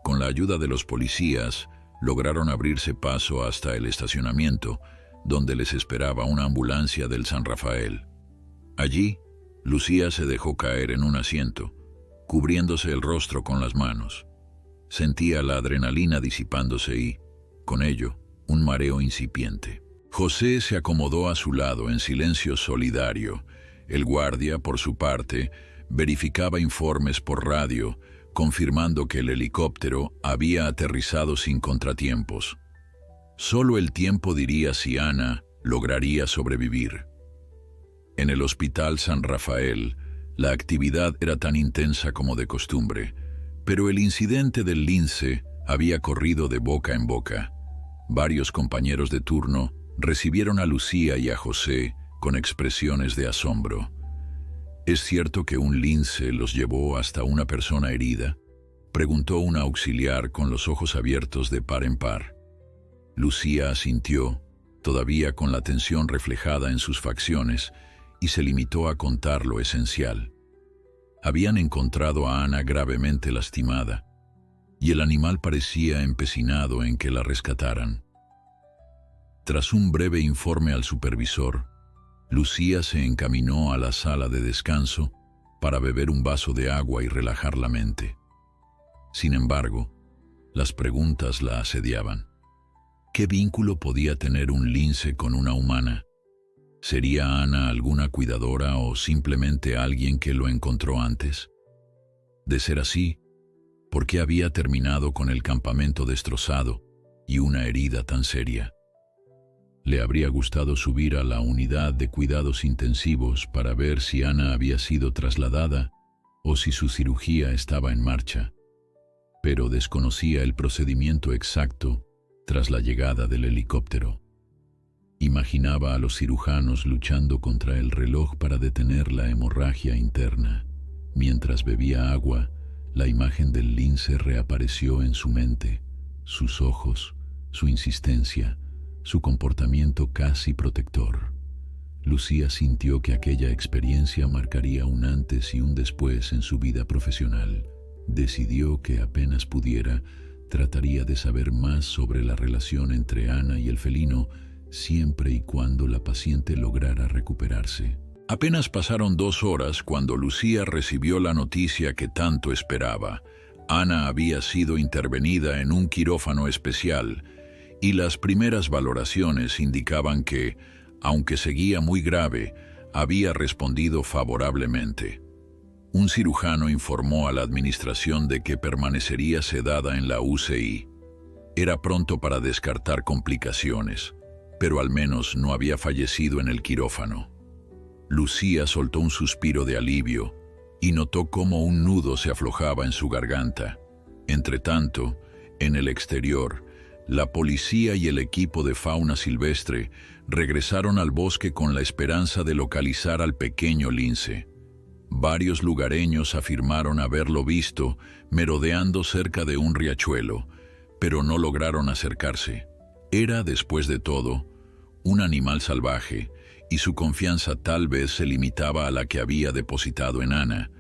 Con la ayuda de los policías, lograron abrirse paso hasta el estacionamiento, donde les esperaba una ambulancia del San Rafael. Allí, Lucía se dejó caer en un asiento, cubriéndose el rostro con las manos. Sentía la adrenalina disipándose y, con ello, un mareo incipiente. José se acomodó a su lado en silencio solidario. El guardia, por su parte, verificaba informes por radio, confirmando que el helicóptero había aterrizado sin contratiempos. Solo el tiempo diría si Ana lograría sobrevivir. En el Hospital San Rafael, la actividad era tan intensa como de costumbre, pero el incidente del lince había corrido de boca en boca. Varios compañeros de turno recibieron a Lucía y a José con expresiones de asombro. ¿Es cierto que un lince los llevó hasta una persona herida?, preguntó una auxiliar con los ojos abiertos de par en par. Lucía asintió, todavía con la tensión reflejada en sus facciones, y se limitó a contar lo esencial. Habían encontrado a Ana gravemente lastimada, y el animal parecía empecinado en que la rescataran. Tras un breve informe al supervisor, Lucía se encaminó a la sala de descanso para beber un vaso de agua y relajar la mente. Sin embargo, las preguntas la asediaban. ¿Qué vínculo podía tener un lince con una humana? ¿Sería Ana alguna cuidadora o simplemente alguien que lo encontró antes? De ser así, ¿por qué había terminado con el campamento destrozado y una herida tan seria? Le habría gustado subir a la unidad de cuidados intensivos para ver si Ana había sido trasladada o si su cirugía estaba en marcha, pero desconocía el procedimiento exacto tras la llegada del helicóptero. Imaginaba a los cirujanos luchando contra el reloj para detener la hemorragia interna. Mientras bebía agua, la imagen del lince reapareció en su mente, sus ojos, su insistencia, su comportamiento casi protector. Lucía sintió que aquella experiencia marcaría un antes y un después en su vida profesional. Decidió que apenas pudiera, trataría de saber más sobre la relación entre Ana y el felino, siempre y cuando la paciente lograra recuperarse. Apenas pasaron 2 horas cuando Lucía recibió la noticia que tanto esperaba. Ana había sido intervenida en un quirófano especial, y las primeras valoraciones indicaban que, aunque seguía muy grave, había respondido favorablemente. Un cirujano informó a la administración de que permanecería sedada en la UCI. Era pronto para descartar complicaciones, pero al menos no había fallecido en el quirófano. Lucía soltó un suspiro de alivio y notó cómo un nudo se aflojaba en su garganta. Entretanto, en el exterior, la policía y el equipo de fauna silvestre regresaron al bosque con la esperanza de localizar al pequeño lince. Varios lugareños afirmaron haberlo visto merodeando cerca de un riachuelo, pero no lograron acercarse. Era, después de todo, un animal salvaje, y su confianza tal vez se limitaba a la que había depositado en Ana.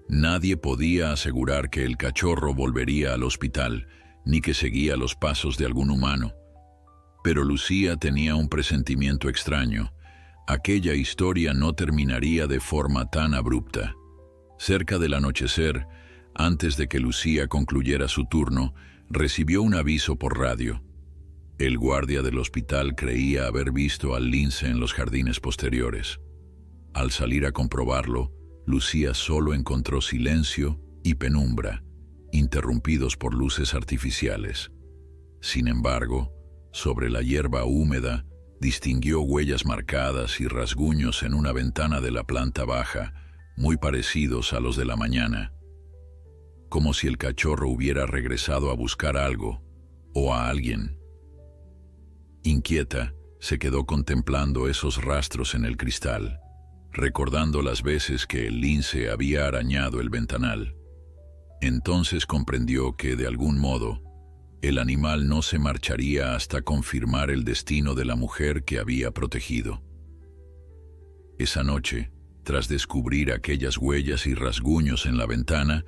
Nadie podía asegurar que el cachorro volvería al hospital, ni que seguía los pasos de algún humano. Pero Lucía tenía un presentimiento extraño. Aquella historia no terminaría de forma tan abrupta. Cerca del anochecer, antes de que Lucía concluyera su turno, recibió un aviso por radio. El guardia del hospital creía haber visto al lince en los jardines posteriores. Al salir a comprobarlo, Lucía solo encontró silencio y penumbra, interrumpidos por luces artificiales. Sin embargo, sobre la hierba húmeda, distinguió huellas marcadas y rasguños en una ventana de la planta baja, muy parecidos a los de la mañana. Como si el cachorro hubiera regresado a buscar algo, o a alguien. Inquieta, se quedó contemplando esos rastros en el cristal, recordando las veces que el lince había arañado el ventanal. Entonces comprendió que, de algún modo, el animal no se marcharía hasta confirmar el destino de la mujer que había protegido. Esa noche, tras descubrir aquellas huellas y rasguños en la ventana,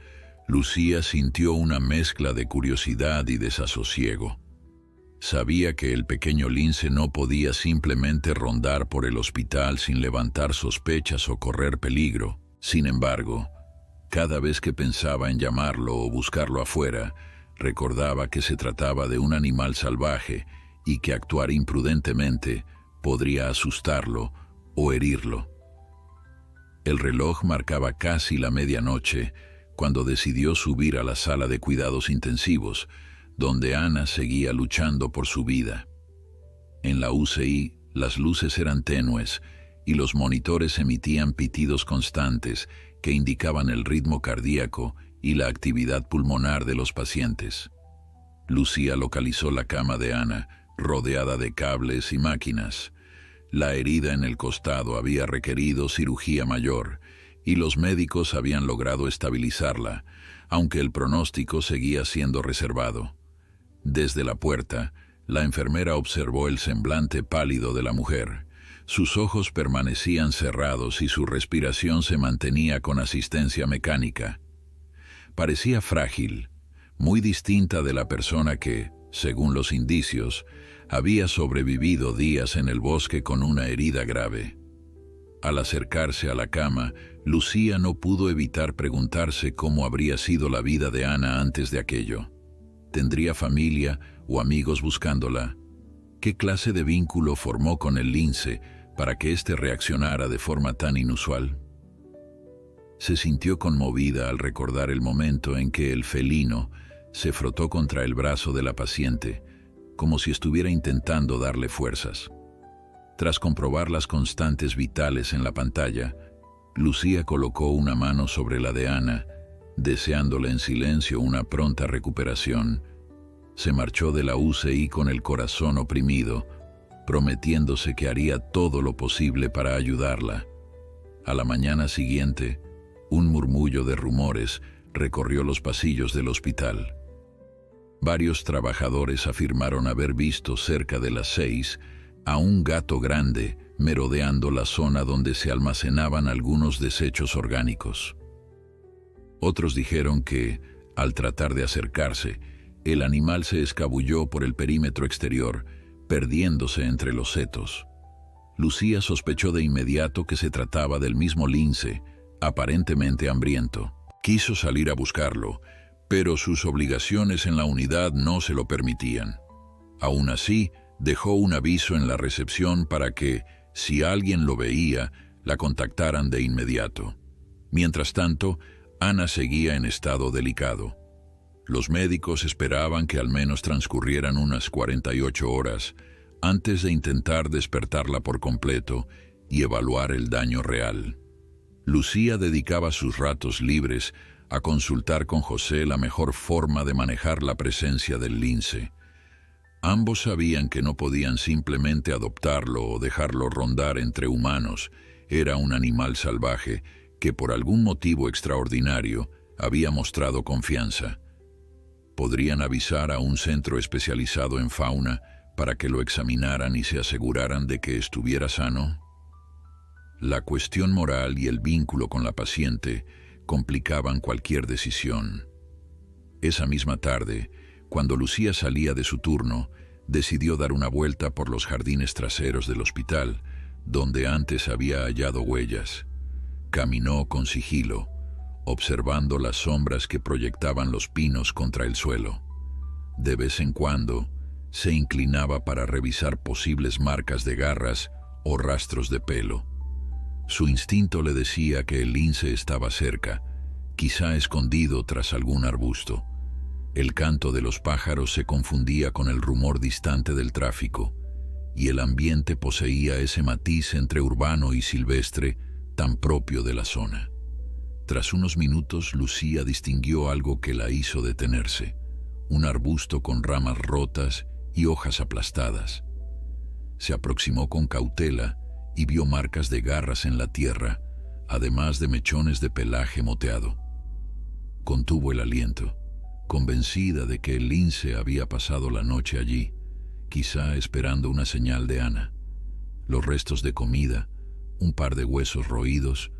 Lucía sintió una mezcla de curiosidad y desasosiego. Sabía que el pequeño lince no podía simplemente rondar por el hospital sin levantar sospechas o correr peligro. Sin embargo, cada vez que pensaba en llamarlo o buscarlo afuera, recordaba que se trataba de un animal salvaje y que actuar imprudentemente podría asustarlo o herirlo. El reloj marcaba casi la medianoche cuando decidió subir a la sala de cuidados intensivos, donde Ana seguía luchando por su vida. En la UCI, las luces eran tenues y los monitores emitían pitidos constantes que indicaban el ritmo cardíaco y la actividad pulmonar de los pacientes. Lucía localizó la cama de Ana, rodeada de cables y máquinas. La herida en el costado había requerido cirugía mayor, y los médicos habían logrado estabilizarla, aunque el pronóstico seguía siendo reservado. Desde la puerta, la enfermera observó el semblante pálido de la mujer. Sus ojos permanecían cerrados y su respiración se mantenía con asistencia mecánica. Parecía frágil, muy distinta de la persona que, según los indicios, había sobrevivido días en el bosque con una herida grave. Al acercarse a la cama, Lucía no pudo evitar preguntarse cómo habría sido la vida de Ana antes de aquello. ¿Tendría familia o amigos buscándola? ¿Qué clase de vínculo formó con el lince para que éste reaccionara de forma tan inusual? Se sintió conmovida al recordar el momento en que el felino se frotó contra el brazo de la paciente, como si estuviera intentando darle fuerzas. Tras comprobar las constantes vitales en la pantalla, Lucía colocó una mano sobre la de Ana, deseándole en silencio una pronta recuperación. Se marchó de la UCI con el corazón oprimido, prometiéndose que haría todo lo posible para ayudarla. A la mañana siguiente, un murmullo de rumores recorrió los pasillos del hospital. Varios trabajadores afirmaron haber visto cerca de las 6 a un gato grande merodeando la zona donde se almacenaban algunos desechos orgánicos. Otros dijeron que, al tratar de acercarse, el animal se escabulló por el perímetro exterior, perdiéndose entre los setos. Lucía sospechó de inmediato que se trataba del mismo lince, aparentemente hambriento. Quiso salir a buscarlo, pero sus obligaciones en la unidad no se lo permitían. Aún así, dejó un aviso en la recepción para que, si alguien lo veía, la contactaran de inmediato. Mientras tanto, Ana seguía en estado delicado. Los médicos esperaban que al menos transcurrieran unas 48 horas antes de intentar despertarla por completo y evaluar el daño real. Lucía dedicaba sus ratos libres a consultar con José la mejor forma de manejar la presencia del lince. Ambos sabían que no podían simplemente adoptarlo o dejarlo rondar entre humanos. Era un animal salvaje que por algún motivo extraordinario había mostrado confianza. ¿Podrían avisar a un centro especializado en fauna para que lo examinaran y se aseguraran de que estuviera sano? La cuestión moral y el vínculo con la paciente complicaban cualquier decisión. Esa misma tarde, cuando Lucía salía de su turno, decidió dar una vuelta por los jardines traseros del hospital, donde antes había hallado huellas. Caminó con sigilo, observando las sombras que proyectaban los pinos contra el suelo. De vez en cuando, se inclinaba para revisar posibles marcas de garras o rastros de pelo. Su instinto le decía que el lince estaba cerca, quizá escondido tras algún arbusto. El canto de los pájaros se confundía con el rumor distante del tráfico, y el ambiente poseía ese matiz entre urbano y silvestre tan propio de la zona. Tras unos minutos, Lucía distinguió algo que la hizo detenerse: un arbusto con ramas rotas y hojas aplastadas. Se aproximó con cautela y vio marcas de garras en la tierra, además de mechones de pelaje moteado. Contuvo el aliento, convencida de que el lince había pasado la noche allí, quizá esperando una señal de Ana. Los restos de comida, un par de huesos roídos,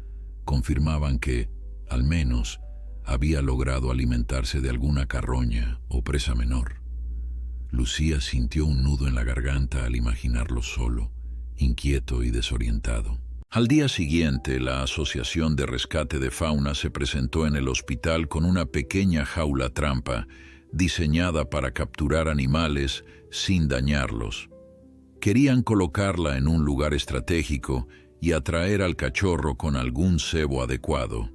confirmaban que, al menos, había logrado alimentarse de alguna carroña o presa menor. Lucía sintió un nudo en la garganta al imaginarlo solo, inquieto y desorientado. Al día siguiente, la Asociación de Rescate de Fauna se presentó en el hospital con una pequeña jaula trampa diseñada para capturar animales sin dañarlos. Querían colocarla en un lugar estratégico y atraer al cachorro con algún cebo adecuado.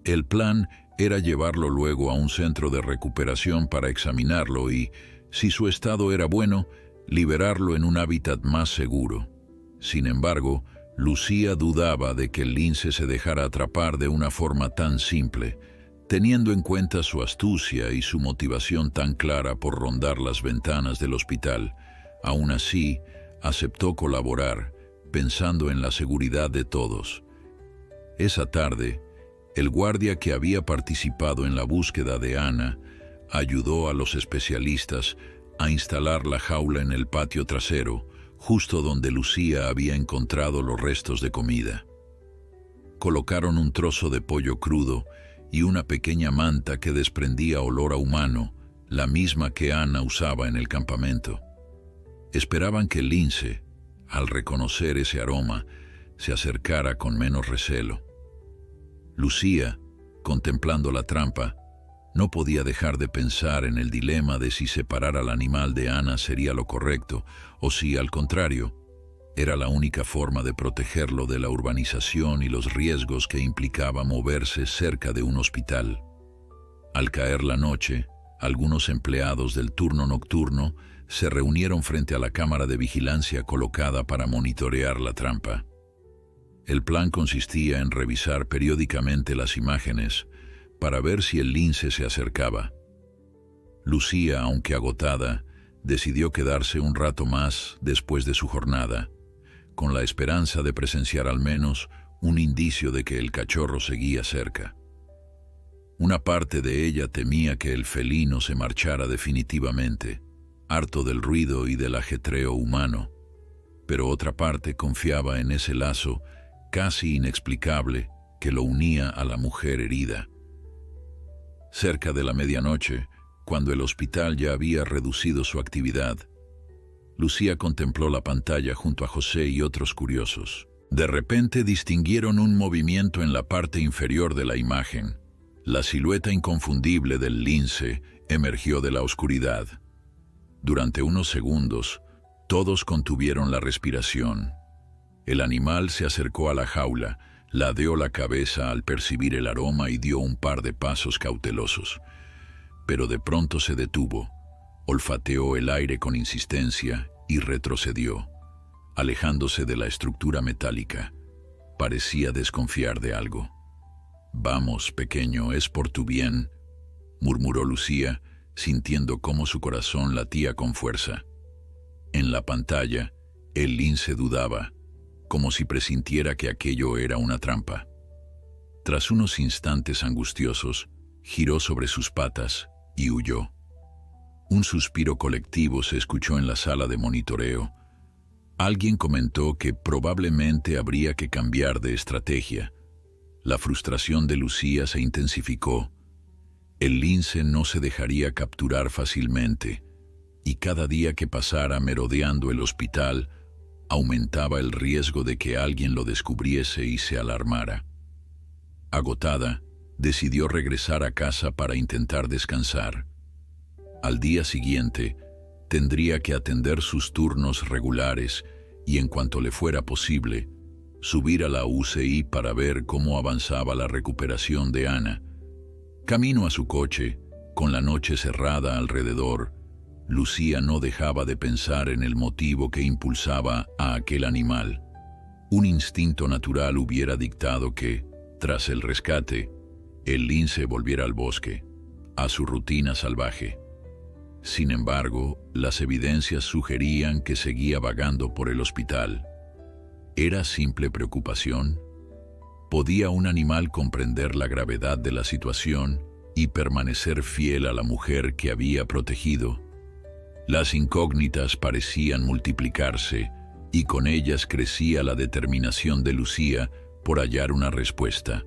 El plan era llevarlo luego a un centro de recuperación para examinarlo y, si su estado era bueno, liberarlo en un hábitat más seguro. Sin embargo, Lucía dudaba de que el lince se dejara atrapar de una forma tan simple, teniendo en cuenta su astucia y su motivación tan clara por rondar las ventanas del hospital. Aún así, aceptó colaborar, pensando en la seguridad de todos. Esa tarde, el guardia que había participado en la búsqueda de Ana ayudó a los especialistas a instalar la jaula en el patio trasero, justo donde Lucía había encontrado los restos de comida. Colocaron un trozo de pollo crudo y una pequeña manta que desprendía olor a humano, la misma que Ana usaba en el campamento. Esperaban que el lince, al reconocer ese aroma, se acercara con menos recelo. Lucía, contemplando la trampa, no podía dejar de pensar en el dilema de si separar al animal de Ana sería lo correcto o si, al contrario, era la única forma de protegerlo de la urbanización y los riesgos que implicaba moverse cerca de un hospital. Al caer la noche, algunos empleados del turno nocturno se reunieron frente a la cámara de vigilancia colocada para monitorear la trampa. El plan consistía en revisar periódicamente las imágenes para ver si el lince se acercaba. Lucía, aunque agotada, decidió quedarse un rato más después de su jornada, con la esperanza de presenciar al menos un indicio de que el cachorro seguía cerca. Una parte de ella temía que el felino se marchara definitivamente, harto del ruido y del ajetreo humano, pero otra parte confiaba en ese lazo casi inexplicable que lo unía a la mujer herida. Cerca de la medianoche, cuando el hospital ya había reducido su actividad, Lucía contempló la pantalla junto a José y otros curiosos. De repente distinguieron un movimiento en la parte inferior de la imagen. La silueta inconfundible del lince emergió de la oscuridad. Durante unos segundos, todos contuvieron la respiración. El animal se acercó a la jaula, ladeó la cabeza al percibir el aroma y dio un par de pasos cautelosos. Pero de pronto se detuvo, olfateó el aire con insistencia y retrocedió, alejándose de la estructura metálica. Parecía desconfiar de algo. «Vamos, pequeño, es por tu bien», murmuró Lucía, sintiendo cómo su corazón latía con fuerza. En la pantalla, el lince dudaba, como si presintiera que aquello era una trampa. Tras unos instantes angustiosos, giró sobre sus patas y huyó. Un suspiro colectivo se escuchó en la sala de monitoreo. Alguien comentó que probablemente habría que cambiar de estrategia. La frustración de Lucía se intensificó. El lince no se dejaría capturar fácilmente, y cada día que pasara merodeando el hospital, aumentaba el riesgo de que alguien lo descubriese y se alarmara. Agotada, decidió regresar a casa para intentar descansar. Al día siguiente, tendría que atender sus turnos regulares y, en cuanto le fuera posible, subir a la UCI para ver cómo avanzaba la recuperación de Ana. Camino a su coche, con la noche cerrada alrededor, Lucía no dejaba de pensar en el motivo que impulsaba a aquel animal. Un instinto natural hubiera dictado que, tras el rescate, el lince volviera al bosque, a su rutina salvaje. Sin embargo, las evidencias sugerían que seguía vagando por el hospital. ¿Era simple preocupación? ¿Podía un animal comprender la gravedad de la situación y permanecer fiel a la mujer que había protegido? Las incógnitas parecían multiplicarse y con ellas crecía la determinación de Lucía por hallar una respuesta.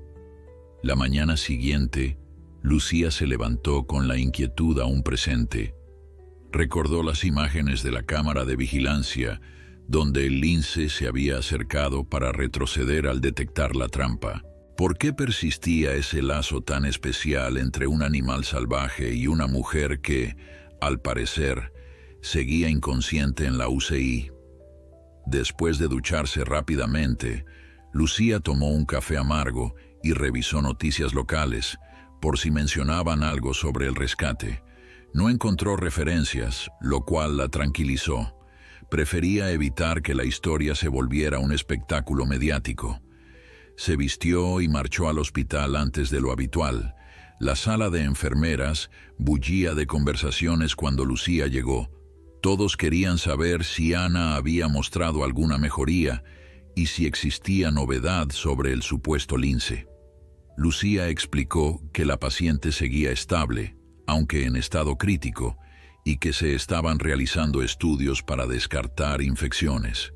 La mañana siguiente, Lucía se levantó con la inquietud aún presente. Recordó las imágenes de la cámara de vigilancia, donde el lince se había acercado para retroceder al detectar la trampa. ¿Por qué persistía ese lazo tan especial entre un animal salvaje y una mujer que, al parecer, seguía inconsciente en la UCI? Después de ducharse rápidamente, Lucía tomó un café amargo y revisó noticias locales, por si mencionaban algo sobre el rescate. No encontró referencias, lo cual la tranquilizó. Prefería evitar que la historia se volviera un espectáculo mediático. Se vistió y marchó al hospital antes de lo habitual. La sala de enfermeras bullía de conversaciones cuando Lucía llegó. Todos querían saber si Ana había mostrado alguna mejoría y si existía novedad sobre el supuesto lince. Lucía explicó que la paciente seguía estable, aunque en estado crítico, y que se estaban realizando estudios para descartar infecciones.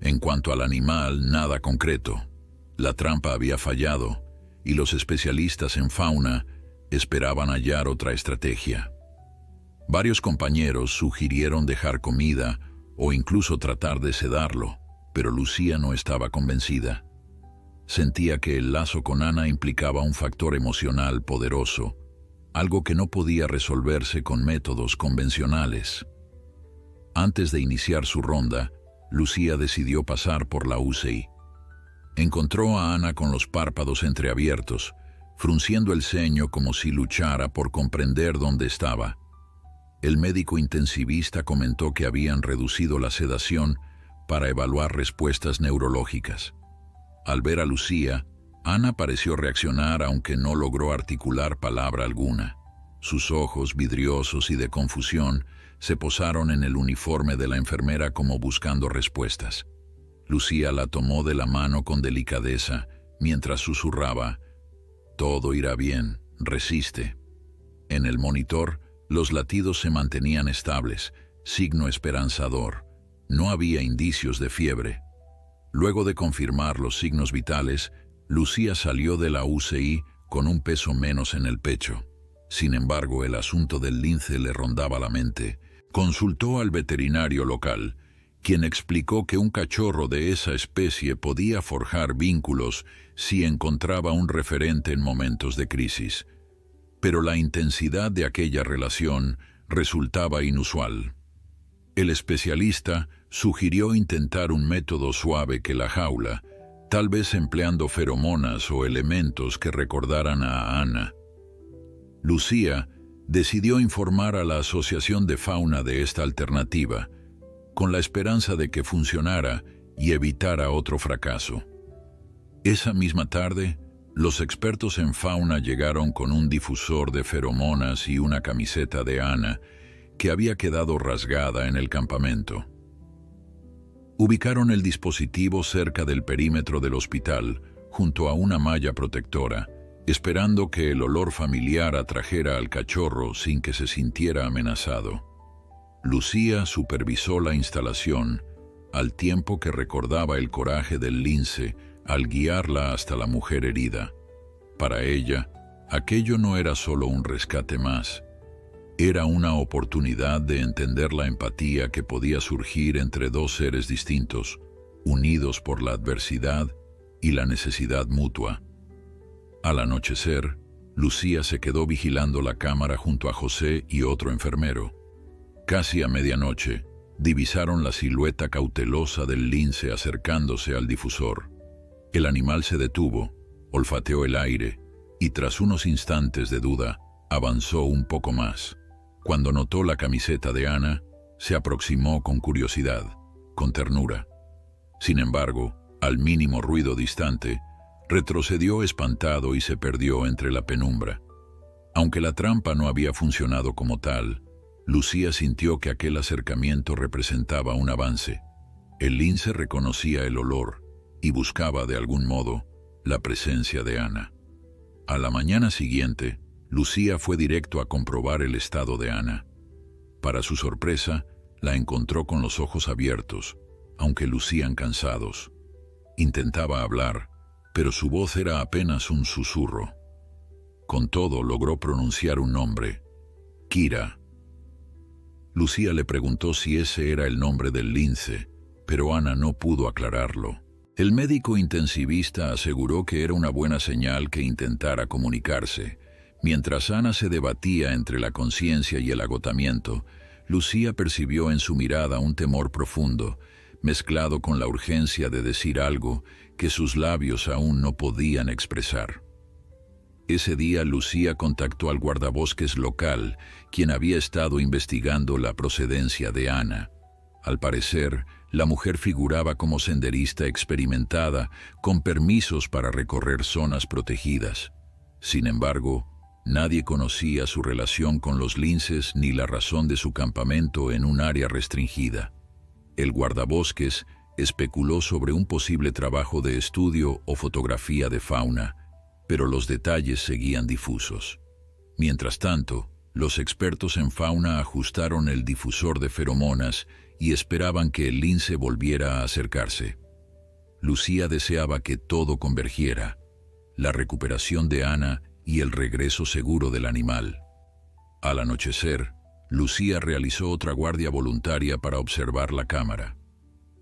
En cuanto al animal, nada concreto. La trampa había fallado, y los especialistas en fauna esperaban hallar otra estrategia. Varios compañeros sugirieron dejar comida o incluso tratar de sedarlo, pero Lucía no estaba convencida. Sentía que el lazo con Ana implicaba un factor emocional poderoso, algo que no podía resolverse con métodos convencionales. Antes de iniciar su ronda, Lucía decidió pasar por la UCI. Encontró a Ana con los párpados entreabiertos, frunciendo el ceño como si luchara por comprender dónde estaba. El médico intensivista comentó que habían reducido la sedación para evaluar respuestas neurológicas. Al ver a Lucía, Ana pareció reaccionar aunque no logró articular palabra alguna. Sus ojos, vidriosos y de confusión, se posaron en el uniforme de la enfermera como buscando respuestas. Lucía la tomó de la mano con delicadeza, mientras susurraba: «Todo irá bien, resiste». En el monitor, los latidos se mantenían estables, signo esperanzador. No había indicios de fiebre. Luego de confirmar los signos vitales, Lucía salió de la UCI con un peso menos en el pecho. Sin embargo, el asunto del lince le rondaba la mente. Consultó al veterinario local, quien explicó que un cachorro de esa especie podía forjar vínculos si encontraba un referente en momentos de crisis. Pero la intensidad de aquella relación resultaba inusual. El especialista sugirió intentar un método suave que la jaula, tal vez empleando feromonas o elementos que recordaran a Ana. Lucía decidió informar a la Asociación de Fauna de esta alternativa, con la esperanza de que funcionara y evitara otro fracaso. Esa misma tarde, los expertos en fauna llegaron con un difusor de feromonas y una camiseta de Ana que había quedado rasgada en el campamento. Ubicaron el dispositivo cerca del perímetro del hospital, junto a una malla protectora, esperando que el olor familiar atrajera al cachorro sin que se sintiera amenazado. Lucía supervisó la instalación, al tiempo que recordaba el coraje del lince al guiarla hasta la mujer herida. Para ella, aquello no era solo un rescate más. Era una oportunidad de entender la empatía que podía surgir entre dos seres distintos, unidos por la adversidad y la necesidad mutua. Al anochecer, Lucía se quedó vigilando la cámara junto a José y otro enfermero. Casi a medianoche, divisaron la silueta cautelosa del lince acercándose al difusor. El animal se detuvo, olfateó el aire y tras unos instantes de duda, avanzó un poco más. Cuando notó la camiseta de Ana, se aproximó con curiosidad, con ternura. Sin embargo, al mínimo ruido distante, retrocedió espantado y se perdió entre la penumbra. Aunque la trampa no había funcionado como tal, Lucía sintió que aquel acercamiento representaba un avance. El lince reconocía el olor y buscaba de algún modo la presencia de Ana. A la mañana siguiente, Lucía fue directo a comprobar el estado de Ana. Para su sorpresa, la encontró con los ojos abiertos, aunque lucían cansados. Intentaba hablar, pero su voz era apenas un susurro. Con todo, logró pronunciar un nombre: Kira. Lucía le preguntó si ese era el nombre del lince, pero Ana no pudo aclararlo. El médico intensivista aseguró que era una buena señal que intentara comunicarse. Mientras Ana se debatía entre la conciencia y el agotamiento, Lucía percibió en su mirada un temor profundo, mezclado con la urgencia de decir algo que sus labios aún no podían expresar. Ese día Lucía contactó al guardabosques local, quien había estado investigando la procedencia de Ana. Al parecer, la mujer figuraba como senderista experimentada, con permisos para recorrer zonas protegidas. Sin embargo, nadie conocía su relación con los linces ni la razón de su campamento en un área restringida. El guardabosques, especuló sobre un posible trabajo de estudio o fotografía de fauna, pero los detalles seguían difusos. Mientras tanto, los expertos en fauna ajustaron el difusor de feromonas y esperaban que el lince volviera a acercarse. Lucía deseaba que todo convergiera, la recuperación de Ana y el regreso seguro del animal. Al anochecer, Lucía realizó otra guardia voluntaria para observar la cámara.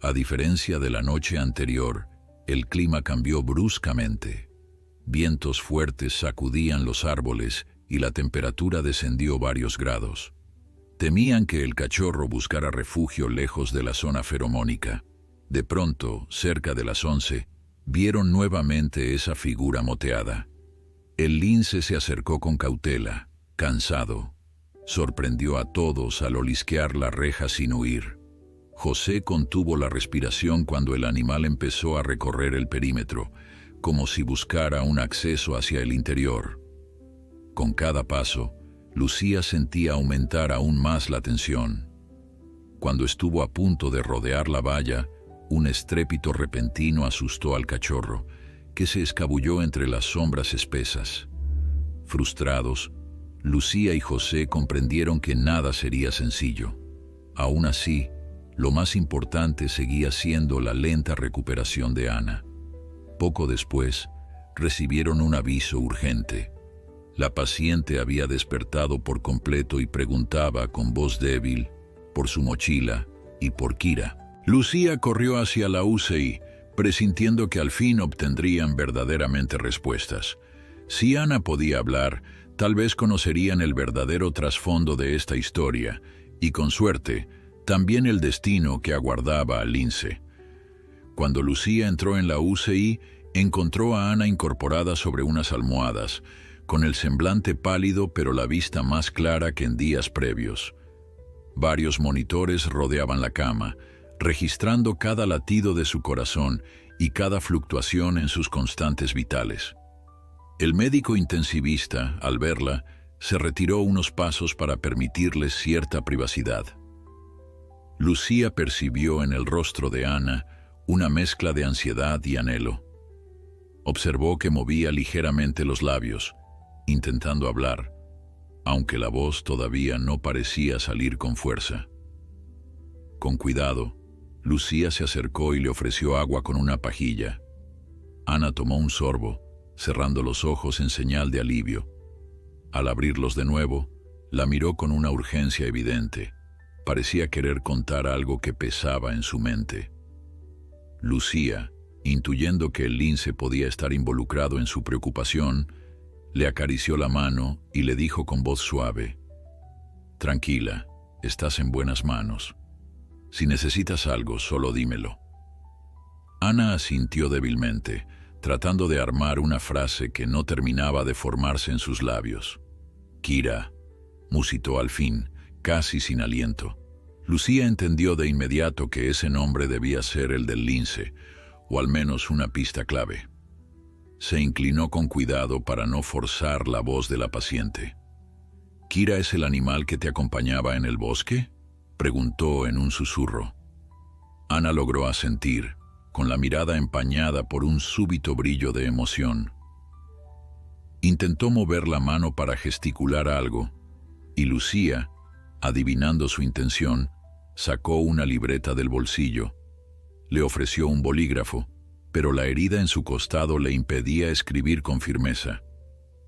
A diferencia de la noche anterior, el clima cambió bruscamente. Vientos fuertes sacudían los árboles y la temperatura descendió varios grados. Temían que el cachorro buscara refugio lejos de la zona feromónica. De pronto, cerca de las 11, vieron nuevamente esa figura moteada. El lince se acercó con cautela, cansado. Sorprendió a todos al olisquear la reja sin huir. José contuvo la respiración cuando el animal empezó a recorrer el perímetro, como si buscara un acceso hacia el interior. Con cada paso, Lucía sentía aumentar aún más la tensión. Cuando estuvo a punto de rodear la valla, un estrépito repentino asustó al cachorro, que se escabulló entre las sombras espesas. Frustrados, Lucía y José comprendieron que nada sería sencillo. Aún así, lo más importante seguía siendo la lenta recuperación de Ana. Poco después, recibieron un aviso urgente. La paciente había despertado por completo y preguntaba con voz débil por su mochila y por Kira. Lucía corrió hacia la UCI, presintiendo que al fin obtendrían verdaderamente respuestas. Si Ana podía hablar, tal vez conocerían el verdadero trasfondo de esta historia, y con suerte, también el destino que aguardaba al lince. Cuando Lucía entró en la UCI, encontró a Ana incorporada sobre unas almohadas, con el semblante pálido pero la vista más clara que en días previos. Varios monitores rodeaban la cama, registrando cada latido de su corazón y cada fluctuación en sus constantes vitales. El médico intensivista, al verla, se retiró unos pasos para permitirles cierta privacidad. Lucía percibió en el rostro de Ana una mezcla de ansiedad y anhelo. Observó que movía ligeramente los labios, intentando hablar, aunque la voz todavía no parecía salir con fuerza. Con cuidado, Lucía se acercó y le ofreció agua con una pajilla. Ana tomó un sorbo, cerrando los ojos en señal de alivio. Al abrirlos de nuevo, la miró con una urgencia evidente. Parecía querer contar algo que pesaba en su mente. Lucía, intuyendo que el lince podía estar involucrado en su preocupación, le acarició la mano y le dijo con voz suave: «Tranquila, estás en buenas manos. Si necesitas algo, solo dímelo». Ana asintió débilmente, tratando de armar una frase que no terminaba de formarse en sus labios. «Kira», musitó al fin, casi sin aliento. Lucía entendió de inmediato que ese nombre debía ser el del lince, o al menos una pista clave. Se inclinó con cuidado para no forzar la voz de la paciente. «¿Kira es el animal que te acompañaba en el bosque?», preguntó en un susurro. Ana logró asentir, con la mirada empañada por un súbito brillo de emoción. Intentó mover la mano para gesticular algo, y Lucía, adivinando su intención, sacó una libreta del bolsillo. Le ofreció un bolígrafo, pero la herida en su costado le impedía escribir con firmeza.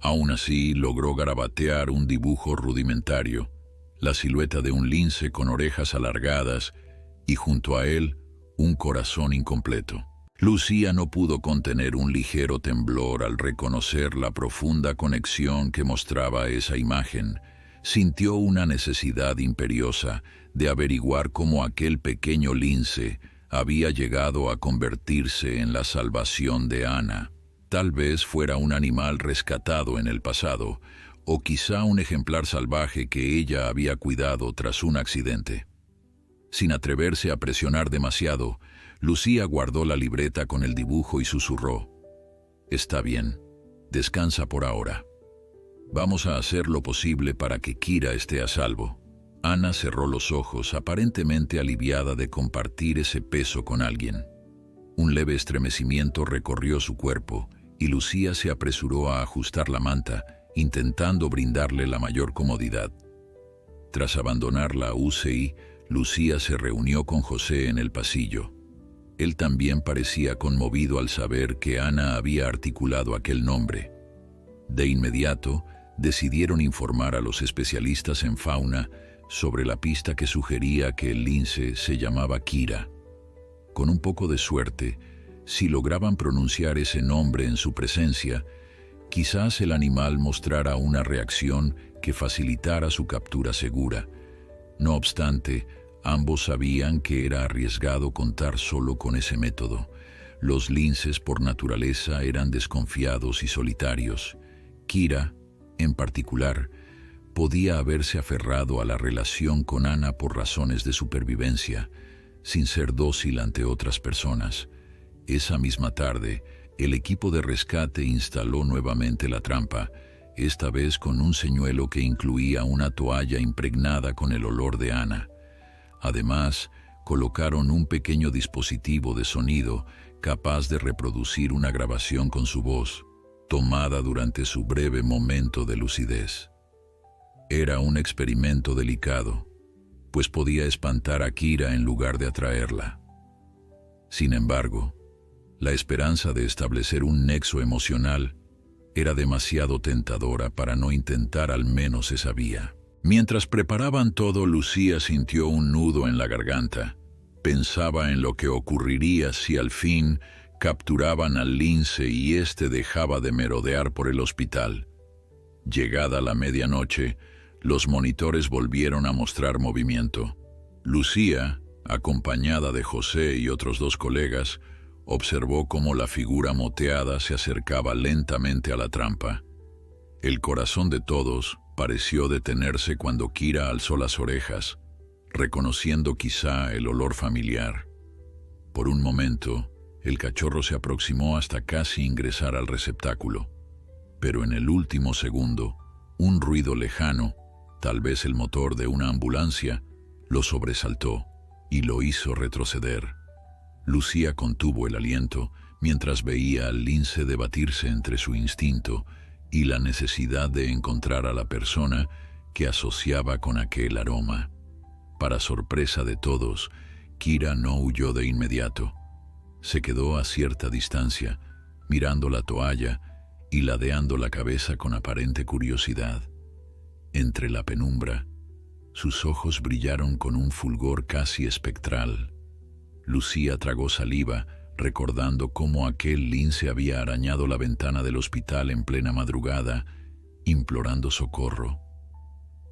Aún así, logró garabatear un dibujo rudimentario, la silueta de un lince con orejas alargadas y junto a él un corazón incompleto. Lucía no pudo contener un ligero temblor al reconocer la profunda conexión que mostraba esa imagen. Sintió una necesidad imperiosa de averiguar cómo aquel pequeño lince había llegado a convertirse en la salvación de Ana. Tal vez fuera un animal rescatado en el pasado, o quizá un ejemplar salvaje que ella había cuidado tras un accidente. Sin atreverse a presionar demasiado, Lucía guardó la libreta con el dibujo y susurró: «Está bien, descansa por ahora. Vamos a hacer lo posible para que Kira esté a salvo». Ana cerró los ojos, aparentemente aliviada de compartir ese peso con alguien. Un leve estremecimiento recorrió su cuerpo y Lucía se apresuró a ajustar la manta, intentando brindarle la mayor comodidad. Tras abandonar la UCI, Lucía se reunió con José en el pasillo. Él también parecía conmovido al saber que Ana había articulado aquel nombre. De inmediato, decidieron informar a los especialistas en fauna sobre la pista que sugería que el lince se llamaba Kira. Con un poco de suerte, si lograban pronunciar ese nombre en su presencia, quizás el animal mostrara una reacción que facilitara su captura segura. No obstante, ambos sabían que era arriesgado contar solo con ese método. Los linces por naturaleza eran desconfiados y solitarios. Kira, en particular, podía haberse aferrado a la relación con Ana por razones de supervivencia, sin ser dócil ante otras personas. Esa misma tarde, el equipo de rescate instaló nuevamente la trampa, esta vez con un señuelo que incluía una toalla impregnada con el olor de Ana. Además, colocaron un pequeño dispositivo de sonido capaz de reproducir una grabación con su voz, tomada durante su breve momento de lucidez. Era un experimento delicado, pues podía espantar a Kira en lugar de atraerla. Sin embargo, la esperanza de establecer un nexo emocional era demasiado tentadora para no intentar al menos esa vía. Mientras preparaban todo, Lucía sintió un nudo en la garganta. Pensaba en lo que ocurriría si al fin capturaban al lince y éste dejaba de merodear por el hospital. Llegada la medianoche, los monitores volvieron a mostrar movimiento. Lucía, acompañada de José y otros 2 colegas, observó cómo la figura moteada se acercaba lentamente a la trampa. El corazón de todos pareció detenerse cuando Kira alzó las orejas, reconociendo quizá el olor familiar. Por un momento, el cachorro se aproximó hasta casi ingresar al receptáculo, pero en el último segundo, un ruido lejano, tal vez el motor de una ambulancia, lo sobresaltó y lo hizo retroceder. Lucía contuvo el aliento mientras veía al lince debatirse entre su instinto y la necesidad de encontrar a la persona que asociaba con aquel aroma. Para sorpresa de todos, Kira no huyó de inmediato. Se quedó a cierta distancia, mirando la toalla y ladeando la cabeza con aparente curiosidad. Entre la penumbra, sus ojos brillaron con un fulgor casi espectral. Lucía tragó saliva, recordando cómo aquel lince había arañado la ventana del hospital en plena madrugada, implorando socorro.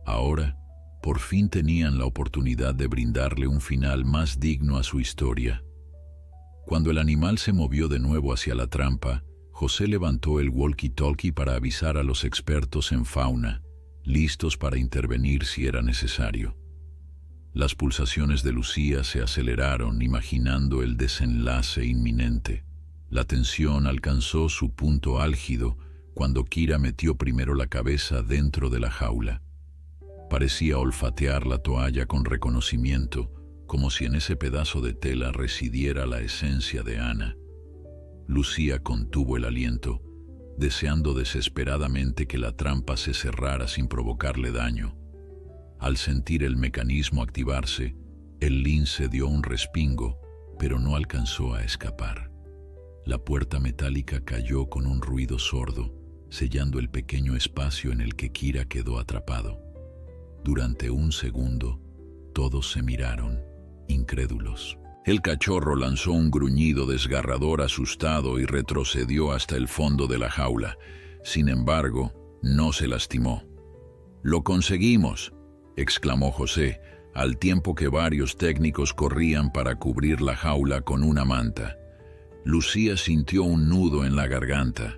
Ahora, por fin tenían la oportunidad de brindarle un final más digno a su historia. Cuando el animal se movió de nuevo hacia la trampa, José levantó el walkie-talkie para avisar a los expertos en fauna, listos para intervenir si era necesario. Las pulsaciones de Lucía se aceleraron, imaginando el desenlace inminente. La tensión alcanzó su punto álgido cuando Kira metió primero la cabeza dentro de la jaula. Parecía olfatear la toalla con reconocimiento, como si en ese pedazo de tela residiera la esencia de Ana. Lucía contuvo el aliento, deseando desesperadamente que la trampa se cerrara sin provocarle daño. Al sentir el mecanismo activarse, el lince dio un respingo, pero no alcanzó a escapar. La puerta metálica cayó con un ruido sordo, sellando el pequeño espacio en el que Kira quedó atrapado. Durante un segundo, todos se miraron, incrédulos. El cachorro lanzó un gruñido desgarrador asustado y retrocedió hasta el fondo de la jaula. Sin embargo, no se lastimó. «¡Lo conseguimos!», exclamó José, al tiempo que varios técnicos corrían para cubrir la jaula con una manta. Lucía sintió un nudo en la garganta.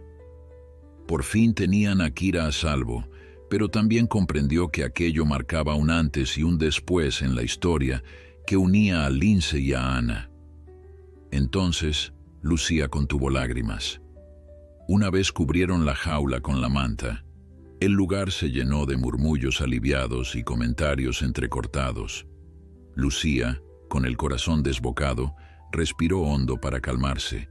Por fin tenían a Kira a salvo, pero también comprendió que aquello marcaba un antes y un después en la historia que unía a Lince y a Ana. Entonces, Lucía contuvo lágrimas. Una vez cubrieron la jaula con la manta, El lugar se llenó de murmullos aliviados y comentarios entrecortados. Lucía, con el corazón desbocado, respiró hondo para calmarse.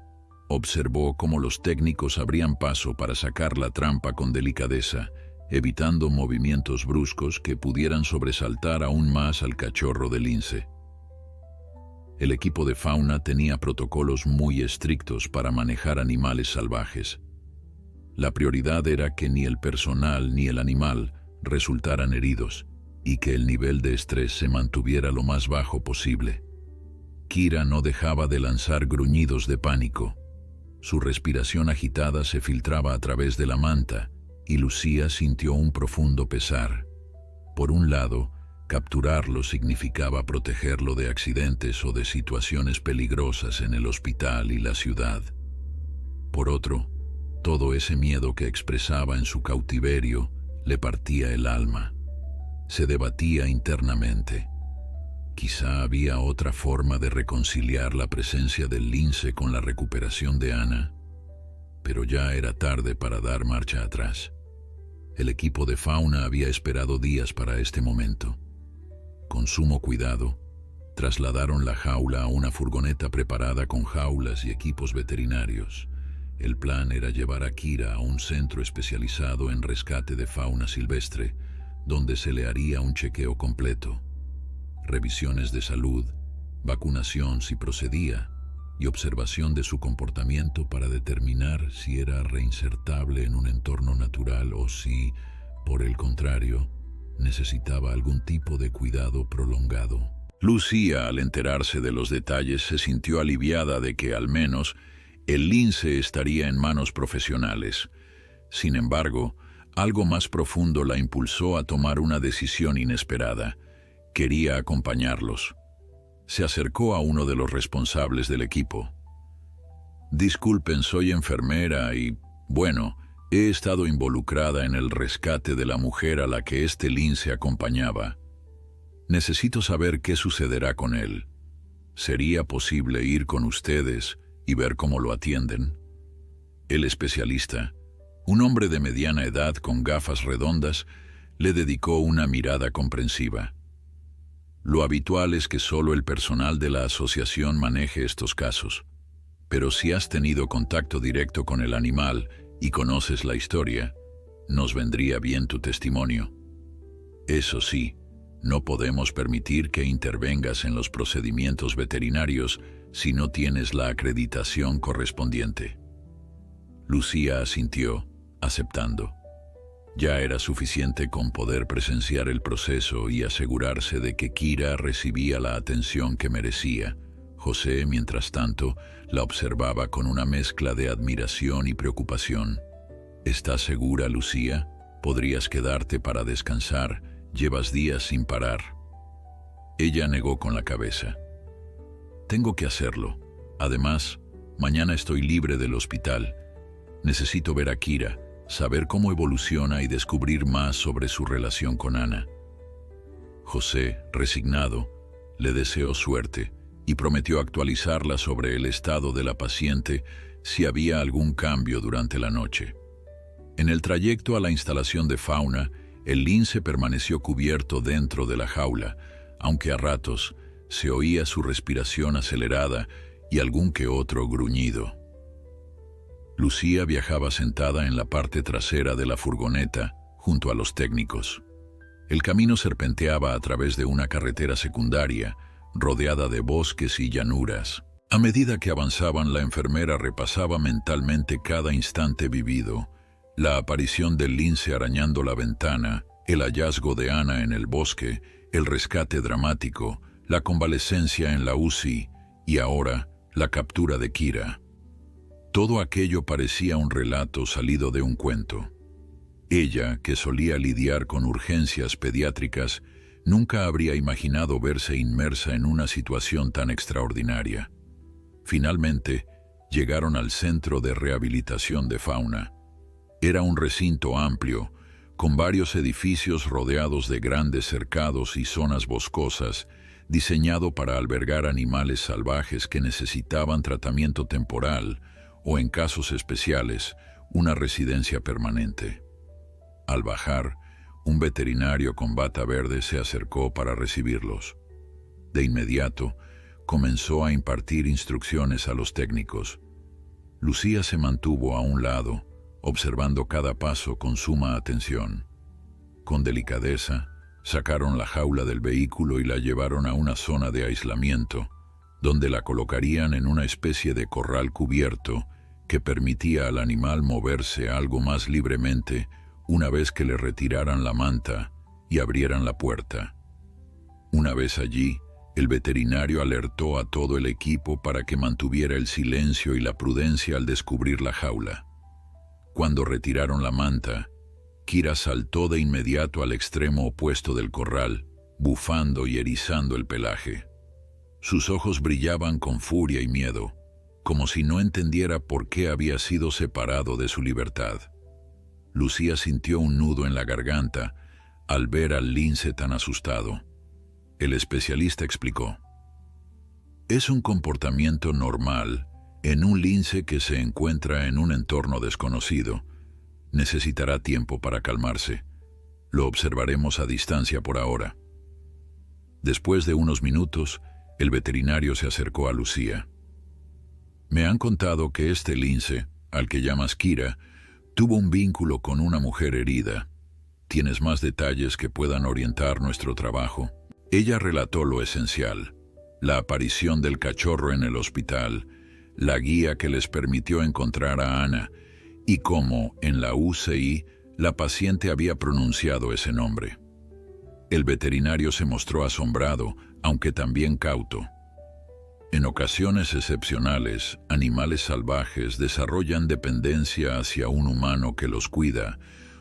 Observó cómo los técnicos abrían paso para sacar la trampa con delicadeza, evitando movimientos bruscos que pudieran sobresaltar aún más al cachorro de lince. El equipo de fauna tenía protocolos muy estrictos para manejar animales salvajes. La prioridad era que ni el personal ni el animal resultaran heridos y que el nivel de estrés se mantuviera lo más bajo posible. Kira no dejaba de lanzar gruñidos de pánico. Su respiración agitada se filtraba a través de la manta y Lucía sintió un profundo pesar. Por un lado, capturarlo significaba protegerlo de accidentes o de situaciones peligrosas en el hospital y la ciudad. Por otro, todo ese miedo que expresaba en su cautiverio le partía el alma. Se debatía internamente. Quizá había otra forma de reconciliar la presencia del lince con la recuperación de Ana, pero ya era tarde para dar marcha atrás. El equipo de fauna había esperado días para este momento. Con sumo cuidado, trasladaron la jaula a una furgoneta preparada con jaulas y equipos veterinarios. El plan era llevar a Kira a un centro especializado en rescate de fauna silvestre, donde se le haría un chequeo completo. Revisiones de salud, vacunación si procedía y observación de su comportamiento para determinar si era reinsertable en un entorno natural o si, por el contrario, necesitaba algún tipo de cuidado prolongado. Lucía, al enterarse de los detalles, se sintió aliviada de que, al menos, el lince estaría en manos profesionales. Sin embargo, algo más profundo la impulsó a tomar una decisión inesperada. Quería acompañarlos. Se acercó a uno de los responsables del equipo. Disculpen, soy enfermera y, bueno, he estado involucrada en el rescate de la mujer a la que este lince acompañaba. Necesito saber qué sucederá con él. ¿Sería posible ir con ustedes y ver cómo lo atienden? El especialista, un hombre de mediana edad con gafas redondas, le dedicó una mirada comprensiva. Lo habitual es que solo el personal de la asociación maneje estos casos, pero si has tenido contacto directo con el animal y conoces la historia, nos vendría bien tu testimonio. Eso sí, no podemos permitir que intervengas en los procedimientos veterinarios si no tienes la acreditación correspondiente. Lucía asintió, aceptando. Ya era suficiente con poder presenciar el proceso y asegurarse de que Kira recibía la atención que merecía. José, mientras tanto, la observaba con una mezcla de admiración y preocupación. ¿Estás segura, Lucía? ¿Podrías quedarte para descansar? Llevas días sin parar. Ella negó con la cabeza. Tengo que hacerlo. Además, mañana estoy libre del hospital. Necesito ver a Kira, saber cómo evoluciona y descubrir más sobre su relación con Ana. José, resignado, le deseó suerte y prometió actualizarla sobre el estado de la paciente si había algún cambio durante la noche. En el trayecto a la instalación de fauna, el lince permaneció cubierto dentro de la jaula, aunque a ratos se oía su respiración acelerada y algún que otro gruñido. Lucía viajaba sentada en la parte trasera de la furgoneta, junto a los técnicos. El camino serpenteaba a través de una carretera secundaria, rodeada de bosques y llanuras. A medida que avanzaban, la enfermera repasaba mentalmente cada instante vivido: la aparición del lince arañando la ventana, el hallazgo de Ana en el bosque, el rescate dramático, la convalecencia en la UCI y ahora la captura de Kira. Todo aquello parecía un relato salido de un cuento. Ella, que solía lidiar con urgencias pediátricas, nunca habría imaginado verse inmersa en una situación tan extraordinaria. Finalmente, llegaron al centro de rehabilitación de fauna. Era un recinto amplio, con varios edificios rodeados de grandes cercados y zonas boscosas, diseñado para albergar animales salvajes que necesitaban tratamiento temporal o, en casos especiales, una residencia permanente. Al bajar, un veterinario con bata verde se acercó para recibirlos. De inmediato, comenzó a impartir instrucciones a los técnicos. Lucía se mantuvo a un lado, observando cada paso con suma atención. Con delicadeza, sacaron la jaula del vehículo y la llevaron a una zona de aislamiento, donde la colocarían en una especie de corral cubierto que permitía al animal moverse algo más libremente una vez que le retiraran la manta y abrieran la puerta. Una vez allí, el veterinario alertó a todo el equipo para que mantuviera el silencio y la prudencia al descubrir la jaula. Cuando retiraron la manta, Kira saltó de inmediato al extremo opuesto del corral, bufando y erizando el pelaje. Sus ojos brillaban con furia y miedo, como si no entendiera por qué había sido separado de su libertad. Lucía sintió un nudo en la garganta al ver al lince tan asustado. El especialista explicó: es un comportamiento normal en un lince que se encuentra en un entorno desconocido. Necesitará tiempo para calmarse. Lo observaremos a distancia por ahora. Después de unos minutos, el veterinario se acercó a Lucía. Me han contado que este lince, al que llamas Kira, tuvo un vínculo con una mujer herida. ¿Tienes más detalles que puedan orientar nuestro trabajo? Ella relató lo esencial: la aparición del cachorro en el hospital, la guía que les permitió encontrar a Ana, y cómo, en la UCI, la paciente había pronunciado ese nombre. El veterinario se mostró asombrado, aunque también cauto. En ocasiones excepcionales, animales salvajes desarrollan dependencia hacia un humano que los cuida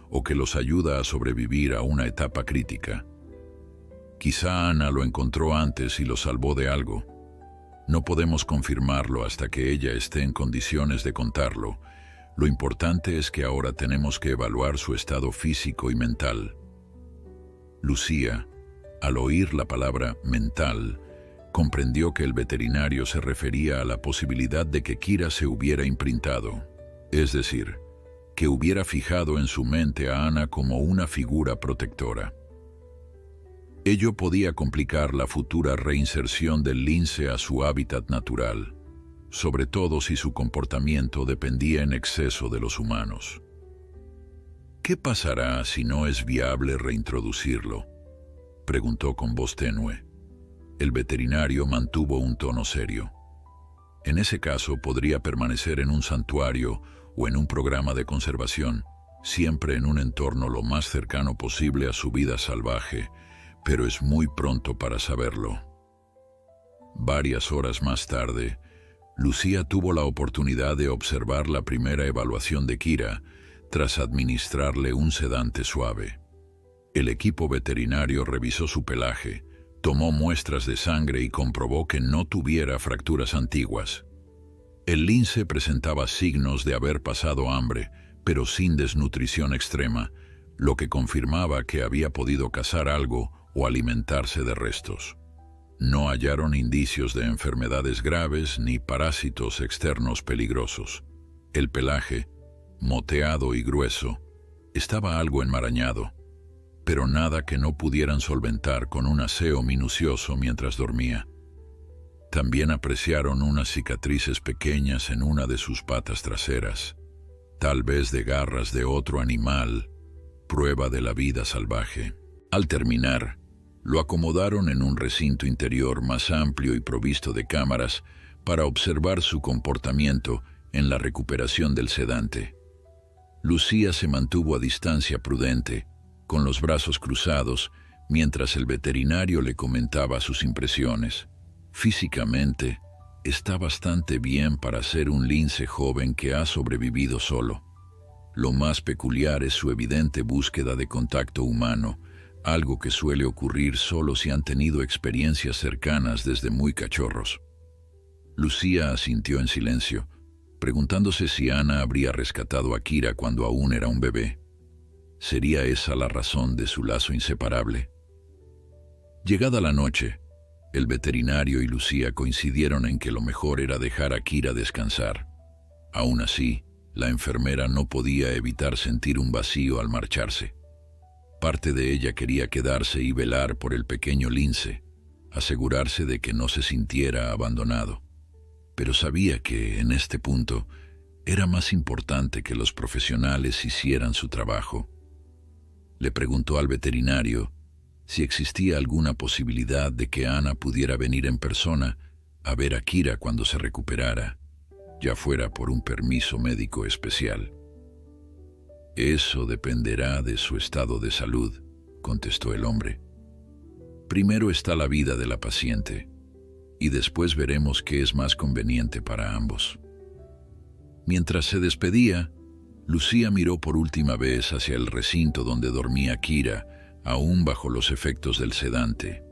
o que los ayuda a sobrevivir a una etapa crítica. Quizá Ana lo encontró antes y lo salvó de algo. No podemos confirmarlo hasta que ella esté en condiciones de contarlo. Lo importante es que ahora tenemos que evaluar su estado físico y mental. Lucía, al oír la palabra mental, comprendió que el veterinario se refería a la posibilidad de que Kira se hubiera imprintado, es decir, que hubiera fijado en su mente a Ana como una figura protectora. Ello podía complicar la futura reinserción del lince a su hábitat natural, sobre todo si su comportamiento dependía en exceso de los humanos. ¿Qué pasará si no es viable reintroducirlo?, preguntó con voz tenue. El veterinario mantuvo un tono serio. En ese caso podría permanecer en un santuario o en un programa de conservación, siempre en un entorno lo más cercano posible a su vida salvaje, pero es muy pronto para saberlo. Varias horas más tarde, Lucía tuvo la oportunidad de observar la primera evaluación de Kira tras administrarle un sedante suave. El equipo veterinario revisó su pelaje, tomó muestras de sangre y comprobó que no tuviera fracturas antiguas. El lince presentaba signos de haber pasado hambre, pero sin desnutrición extrema, lo que confirmaba que había podido cazar algo o alimentarse de restos. No hallaron indicios de enfermedades graves ni parásitos externos peligrosos. El pelaje, moteado y grueso, estaba algo enmarañado, pero nada que no pudieran solventar con un aseo minucioso mientras dormía. También apreciaron unas cicatrices pequeñas en una de sus patas traseras, tal vez de garras de otro animal, prueba de la vida salvaje. Al terminar, lo acomodaron en un recinto interior más amplio y provisto de cámaras para observar su comportamiento en la recuperación del sedante. Lucía se mantuvo a distancia prudente, con los brazos cruzados, mientras el veterinario le comentaba sus impresiones. Físicamente, está bastante bien para ser un lince joven que ha sobrevivido solo. Lo más peculiar es su evidente búsqueda de contacto humano, algo que suele ocurrir solo si han tenido experiencias cercanas desde muy cachorros. Lucía asintió en silencio, preguntándose si Ana habría rescatado a Kira cuando aún era un bebé. ¿Sería esa la razón de su lazo inseparable? Llegada la noche, el veterinario y Lucía coincidieron en que lo mejor era dejar a Kira descansar. Aún así, La enfermera no podía evitar sentir un vacío al marcharse. Parte de ella quería quedarse y velar por el pequeño lince, asegurarse de que no se sintiera abandonado. Pero sabía que, en este punto, era más importante que los profesionales hicieran su trabajo. Le preguntó al veterinario si existía alguna posibilidad de que Ana pudiera venir en persona a ver a Kira cuando se recuperara, ya fuera por un permiso médico especial. «Eso dependerá de su estado de salud», contestó el hombre. «Primero está la vida de la paciente, y después veremos qué es más conveniente para ambos». Mientras se despedía, Lucía miró por última vez hacia el recinto donde dormía Kira, aún bajo los efectos del sedante.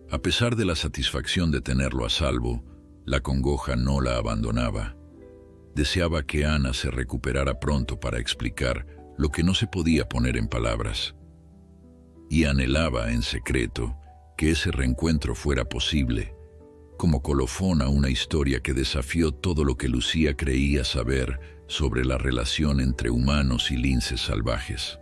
A pesar de la satisfacción de tenerlo a salvo, la congoja no la abandonaba. Deseaba que Ana se recuperara pronto para explicar lo que no se podía poner en palabras. Y anhelaba, en secreto, que ese reencuentro fuera posible, como colofón a una historia que desafió todo lo que Lucía creía saber sobre la relación entre humanos y linces salvajes.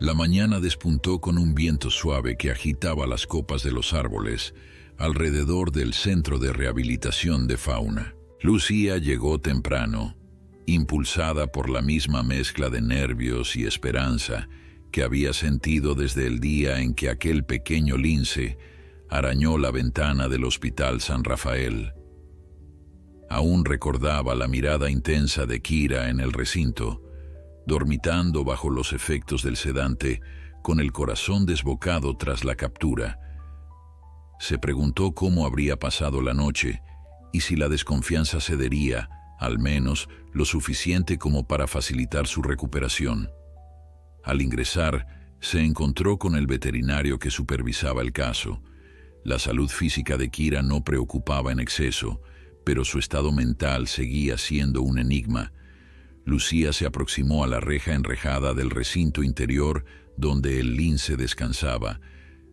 La mañana despuntó con un viento suave que agitaba las copas de los árboles alrededor del centro de rehabilitación de fauna. Lucía llegó temprano, impulsada por la misma mezcla de nervios y esperanza que había sentido desde el día en que aquel pequeño lince arañó la ventana del Hospital San Rafael. Aún recordaba la mirada intensa de Kira en el recinto, dormitando bajo los efectos del sedante, con el corazón desbocado tras la captura. Se preguntó cómo habría pasado la noche y si la desconfianza cedería, al menos, lo suficiente como para facilitar su recuperación. Al ingresar, se encontró con el veterinario que supervisaba el caso. La salud física de Kira no preocupaba en exceso, pero su estado mental seguía siendo un enigma. Lucía se aproximó a la reja enrejada del recinto interior donde el lince descansaba.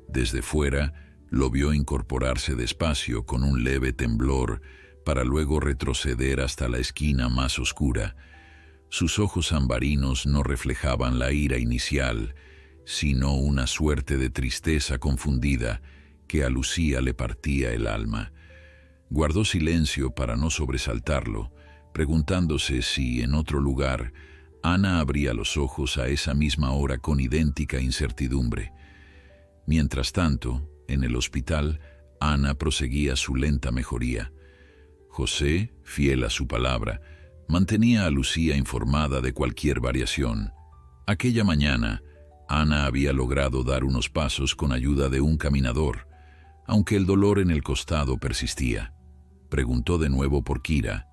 Desde fuera, lo vio incorporarse despacio con un leve temblor para luego retroceder hasta la esquina más oscura. Sus ojos ambarinos no reflejaban la ira inicial, sino una suerte de tristeza confundida que a Lucía le partía el alma. Guardó silencio para no sobresaltarlo, preguntándose si, en otro lugar, Ana abría los ojos a esa misma hora con idéntica incertidumbre. Mientras tanto, en el hospital, Ana proseguía su lenta mejoría. José, fiel a su palabra, mantenía a Lucía informada de cualquier variación. Aquella mañana, Ana había logrado dar unos pasos con ayuda de un caminador, aunque el dolor en el costado persistía. Preguntó de nuevo por Kira,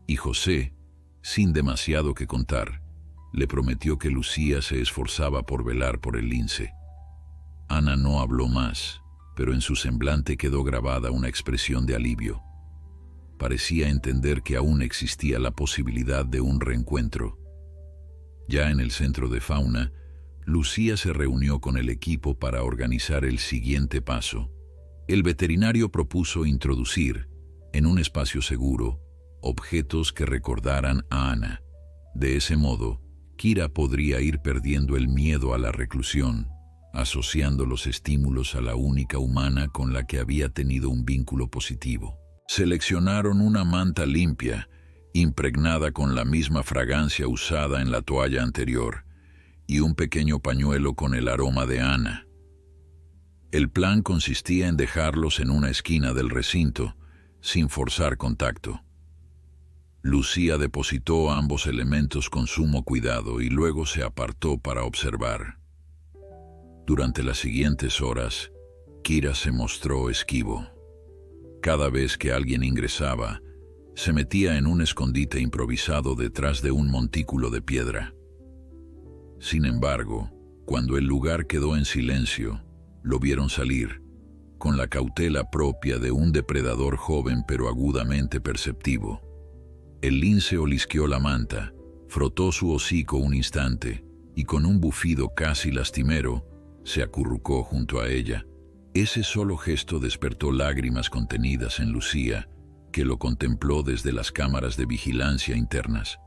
y José, sin demasiado que contar, le prometió que Lucía se esforzaba por velar por el lince. Ana no habló más, pero en su semblante quedó grabada una expresión de alivio. Parecía entender que aún existía la posibilidad de un reencuentro. Ya en el centro de fauna, Lucía se reunió con el equipo para organizar el siguiente paso. El veterinario propuso introducir, en un espacio seguro, objetos que recordaran a Ana. De ese modo, Kira podría ir perdiendo el miedo a la reclusión, asociando los estímulos a la única humana con la que había tenido un vínculo positivo. Seleccionaron una manta limpia, impregnada con la misma fragancia usada en la toalla anterior, y un pequeño pañuelo con el aroma de Ana. El plan consistía en dejarlos en una esquina del recinto, sin forzar contacto. Lucía depositó ambos elementos con sumo cuidado y luego se apartó para observar. Durante las siguientes horas, Kira se mostró esquivo. Cada vez que alguien ingresaba, se metía en un escondite improvisado detrás de un montículo de piedra. Sin embargo, cuando el lugar quedó en silencio, lo vieron salir, con la cautela propia de un depredador joven pero agudamente perceptivo. El lince olisqueó la manta, frotó su hocico un instante y con un bufido casi lastimero, se acurrucó junto a ella. Ese solo gesto despertó lágrimas contenidas en Lucía, que lo contempló desde las cámaras de vigilancia internas.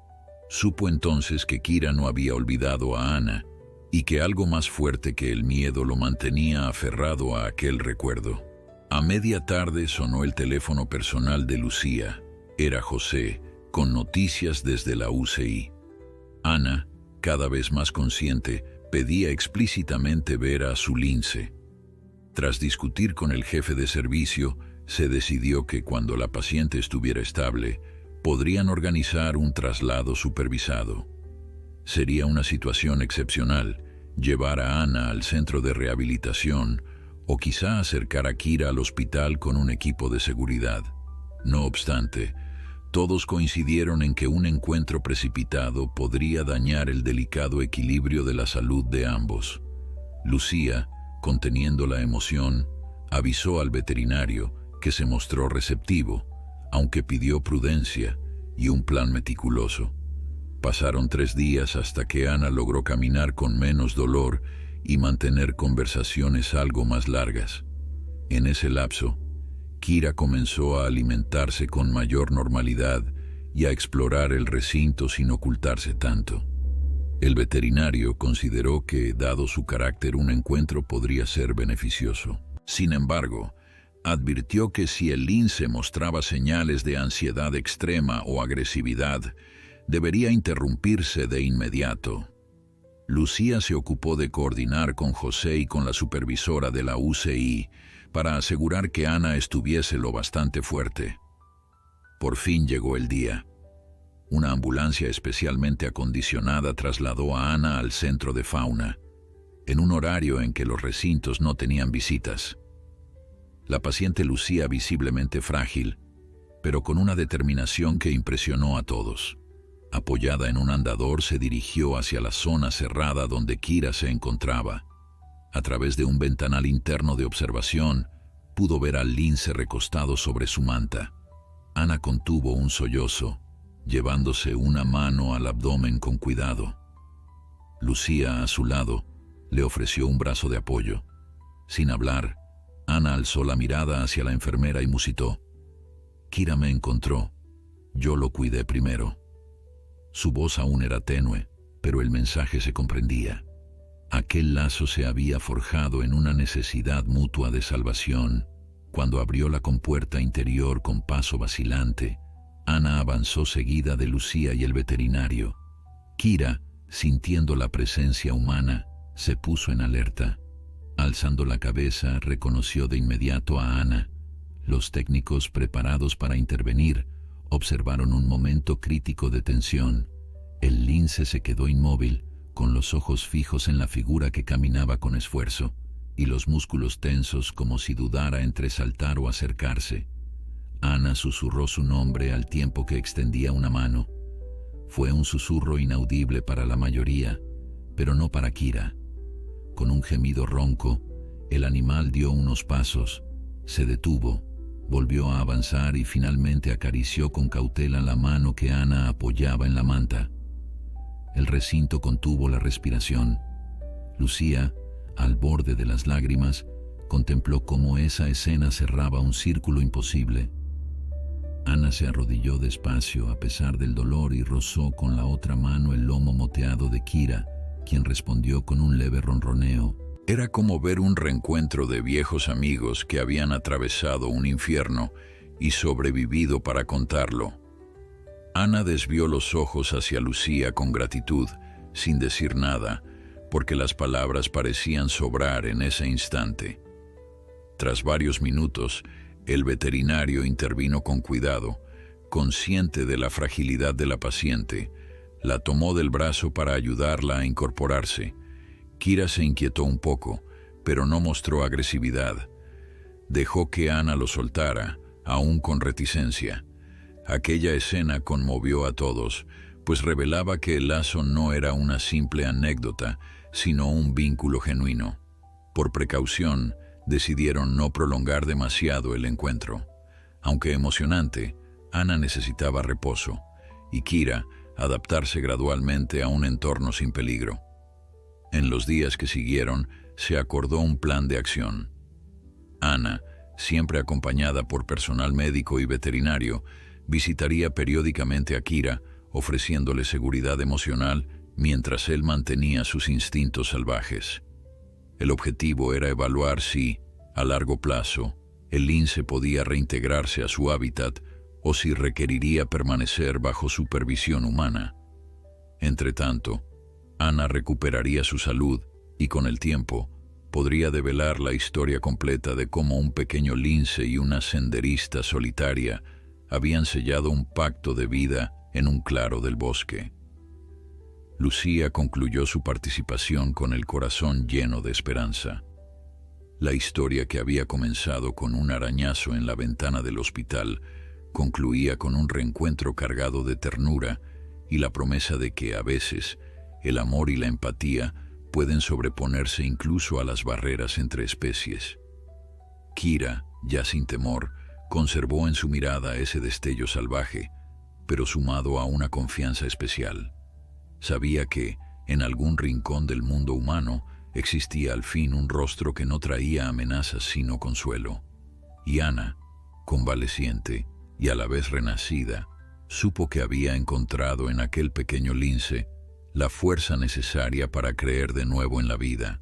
Supo entonces que Kira no había olvidado a Ana y que algo más fuerte que el miedo lo mantenía aferrado a aquel recuerdo. A media tarde sonó el teléfono personal de Lucía. Era José, con noticias desde la UCI. Ana, cada vez más consciente, pedía explícitamente ver a su lince. Tras discutir con el jefe de servicio, se decidió que cuando la paciente estuviera estable, podrían organizar un traslado supervisado. Sería una situación excepcional llevar a Ana al centro de rehabilitación o quizá acercar a Kira al hospital con un equipo de seguridad. No obstante, todos coincidieron en que un encuentro precipitado podría dañar el delicado equilibrio de la salud de ambos. Lucía, conteniendo la emoción, avisó al veterinario, que se mostró receptivo, aunque pidió prudencia y un plan meticuloso. Pasaron 3 días hasta que Ana logró caminar con menos dolor y mantener conversaciones algo más largas. En ese lapso, Kira comenzó a alimentarse con mayor normalidad y a explorar el recinto sin ocultarse tanto. El veterinario consideró que, dado su carácter, un encuentro podría ser beneficioso. Sin embargo, advirtió que si el lince mostraba señales de ansiedad extrema o agresividad, debería interrumpirse de inmediato. Lucía se ocupó de coordinar con José y con la supervisora de la UCI para asegurar que Ana estuviese lo bastante fuerte. Por fin llegó el día. Una ambulancia especialmente acondicionada trasladó a Ana al centro de fauna, en un horario en que los recintos no tenían visitas. La paciente lucía visiblemente frágil, pero con una determinación que impresionó a todos. Apoyada en un andador, se dirigió hacia la zona cerrada donde Kira se encontraba. A través de un ventanal interno de observación, pudo ver al lince recostado sobre su manta. Ana contuvo un sollozo, llevándose una mano al abdomen con cuidado. Lucía, a su lado, le ofreció un brazo de apoyo. Sin hablar, Ana alzó la mirada hacia la enfermera y musitó: «Kira me encontró. Yo lo cuidé primero». Su voz aún era tenue, pero el mensaje se comprendía. Aquel lazo se había forjado en una necesidad mutua de salvación. Cuando abrió la compuerta interior con paso vacilante, Ana avanzó seguida de Lucía y el veterinario. Kira, sintiendo la presencia humana, se puso en alerta. Alzando la cabeza, reconoció de inmediato a Ana. Los técnicos, preparados para intervenir, observaron un momento crítico de tensión. El lince se quedó inmóvil, con los ojos fijos en la figura que caminaba con esfuerzo, y los músculos tensos como si dudara entre saltar o acercarse. Ana susurró su nombre al tiempo que extendía una mano. Fue un susurro inaudible para la mayoría, pero no para Kira. Con un gemido ronco, el animal dio unos pasos, se detuvo, volvió a avanzar y finalmente acarició con cautela la mano que Ana apoyaba en la manta. El recinto contuvo la respiración. Lucía, al borde de las lágrimas, contempló cómo esa escena cerraba un círculo imposible. Ana se arrodilló despacio a pesar del dolor y rozó con la otra mano el lomo moteado de Kira, quien respondió con un leve ronroneo. Era como ver un reencuentro de viejos amigos que habían atravesado un infierno y sobrevivido para contarlo. Ana desvió los ojos hacia Lucía con gratitud, sin decir nada, porque las palabras parecían sobrar en ese instante. Tras varios minutos, el veterinario intervino con cuidado, consciente de la fragilidad de la paciente. La tomó del brazo para ayudarla a incorporarse. Kira se inquietó un poco, pero no mostró agresividad. Dejó que Ana lo soltara, aún con reticencia. Aquella escena conmovió a todos, pues revelaba que el lazo no era una simple anécdota, sino un vínculo genuino. Por precaución, decidieron no prolongar demasiado el encuentro. Aunque emocionante, Ana necesitaba reposo, y Kira adaptarse gradualmente a un entorno sin peligro. En los días que siguieron, se acordó un plan de acción. Ana, siempre acompañada por personal médico y veterinario, visitaría periódicamente a Kira, ofreciéndole seguridad emocional mientras él mantenía sus instintos salvajes. El objetivo era evaluar si, a largo plazo, el lince podía reintegrarse a su hábitat o si requeriría permanecer bajo supervisión humana. Entretanto, Ana recuperaría su salud y con el tiempo podría develar la historia completa de cómo un pequeño lince y una senderista solitaria habían sellado un pacto de vida en un claro del bosque. Lucía concluyó su participación con el corazón lleno de esperanza. La historia, que había comenzado con un arañazo en la ventana del hospital, concluía con un reencuentro cargado de ternura y la promesa de que, a veces, el amor y la empatía pueden sobreponerse incluso a las barreras entre especies. Kira, ya sin temor, conservó en su mirada ese destello salvaje, pero sumado a una confianza especial. Sabía que, en algún rincón del mundo humano, existía al fin un rostro que no traía amenazas sino consuelo. Y Ana, convaleciente y a la vez renacida, supo que había encontrado en aquel pequeño lince la fuerza necesaria para creer de nuevo en la vida.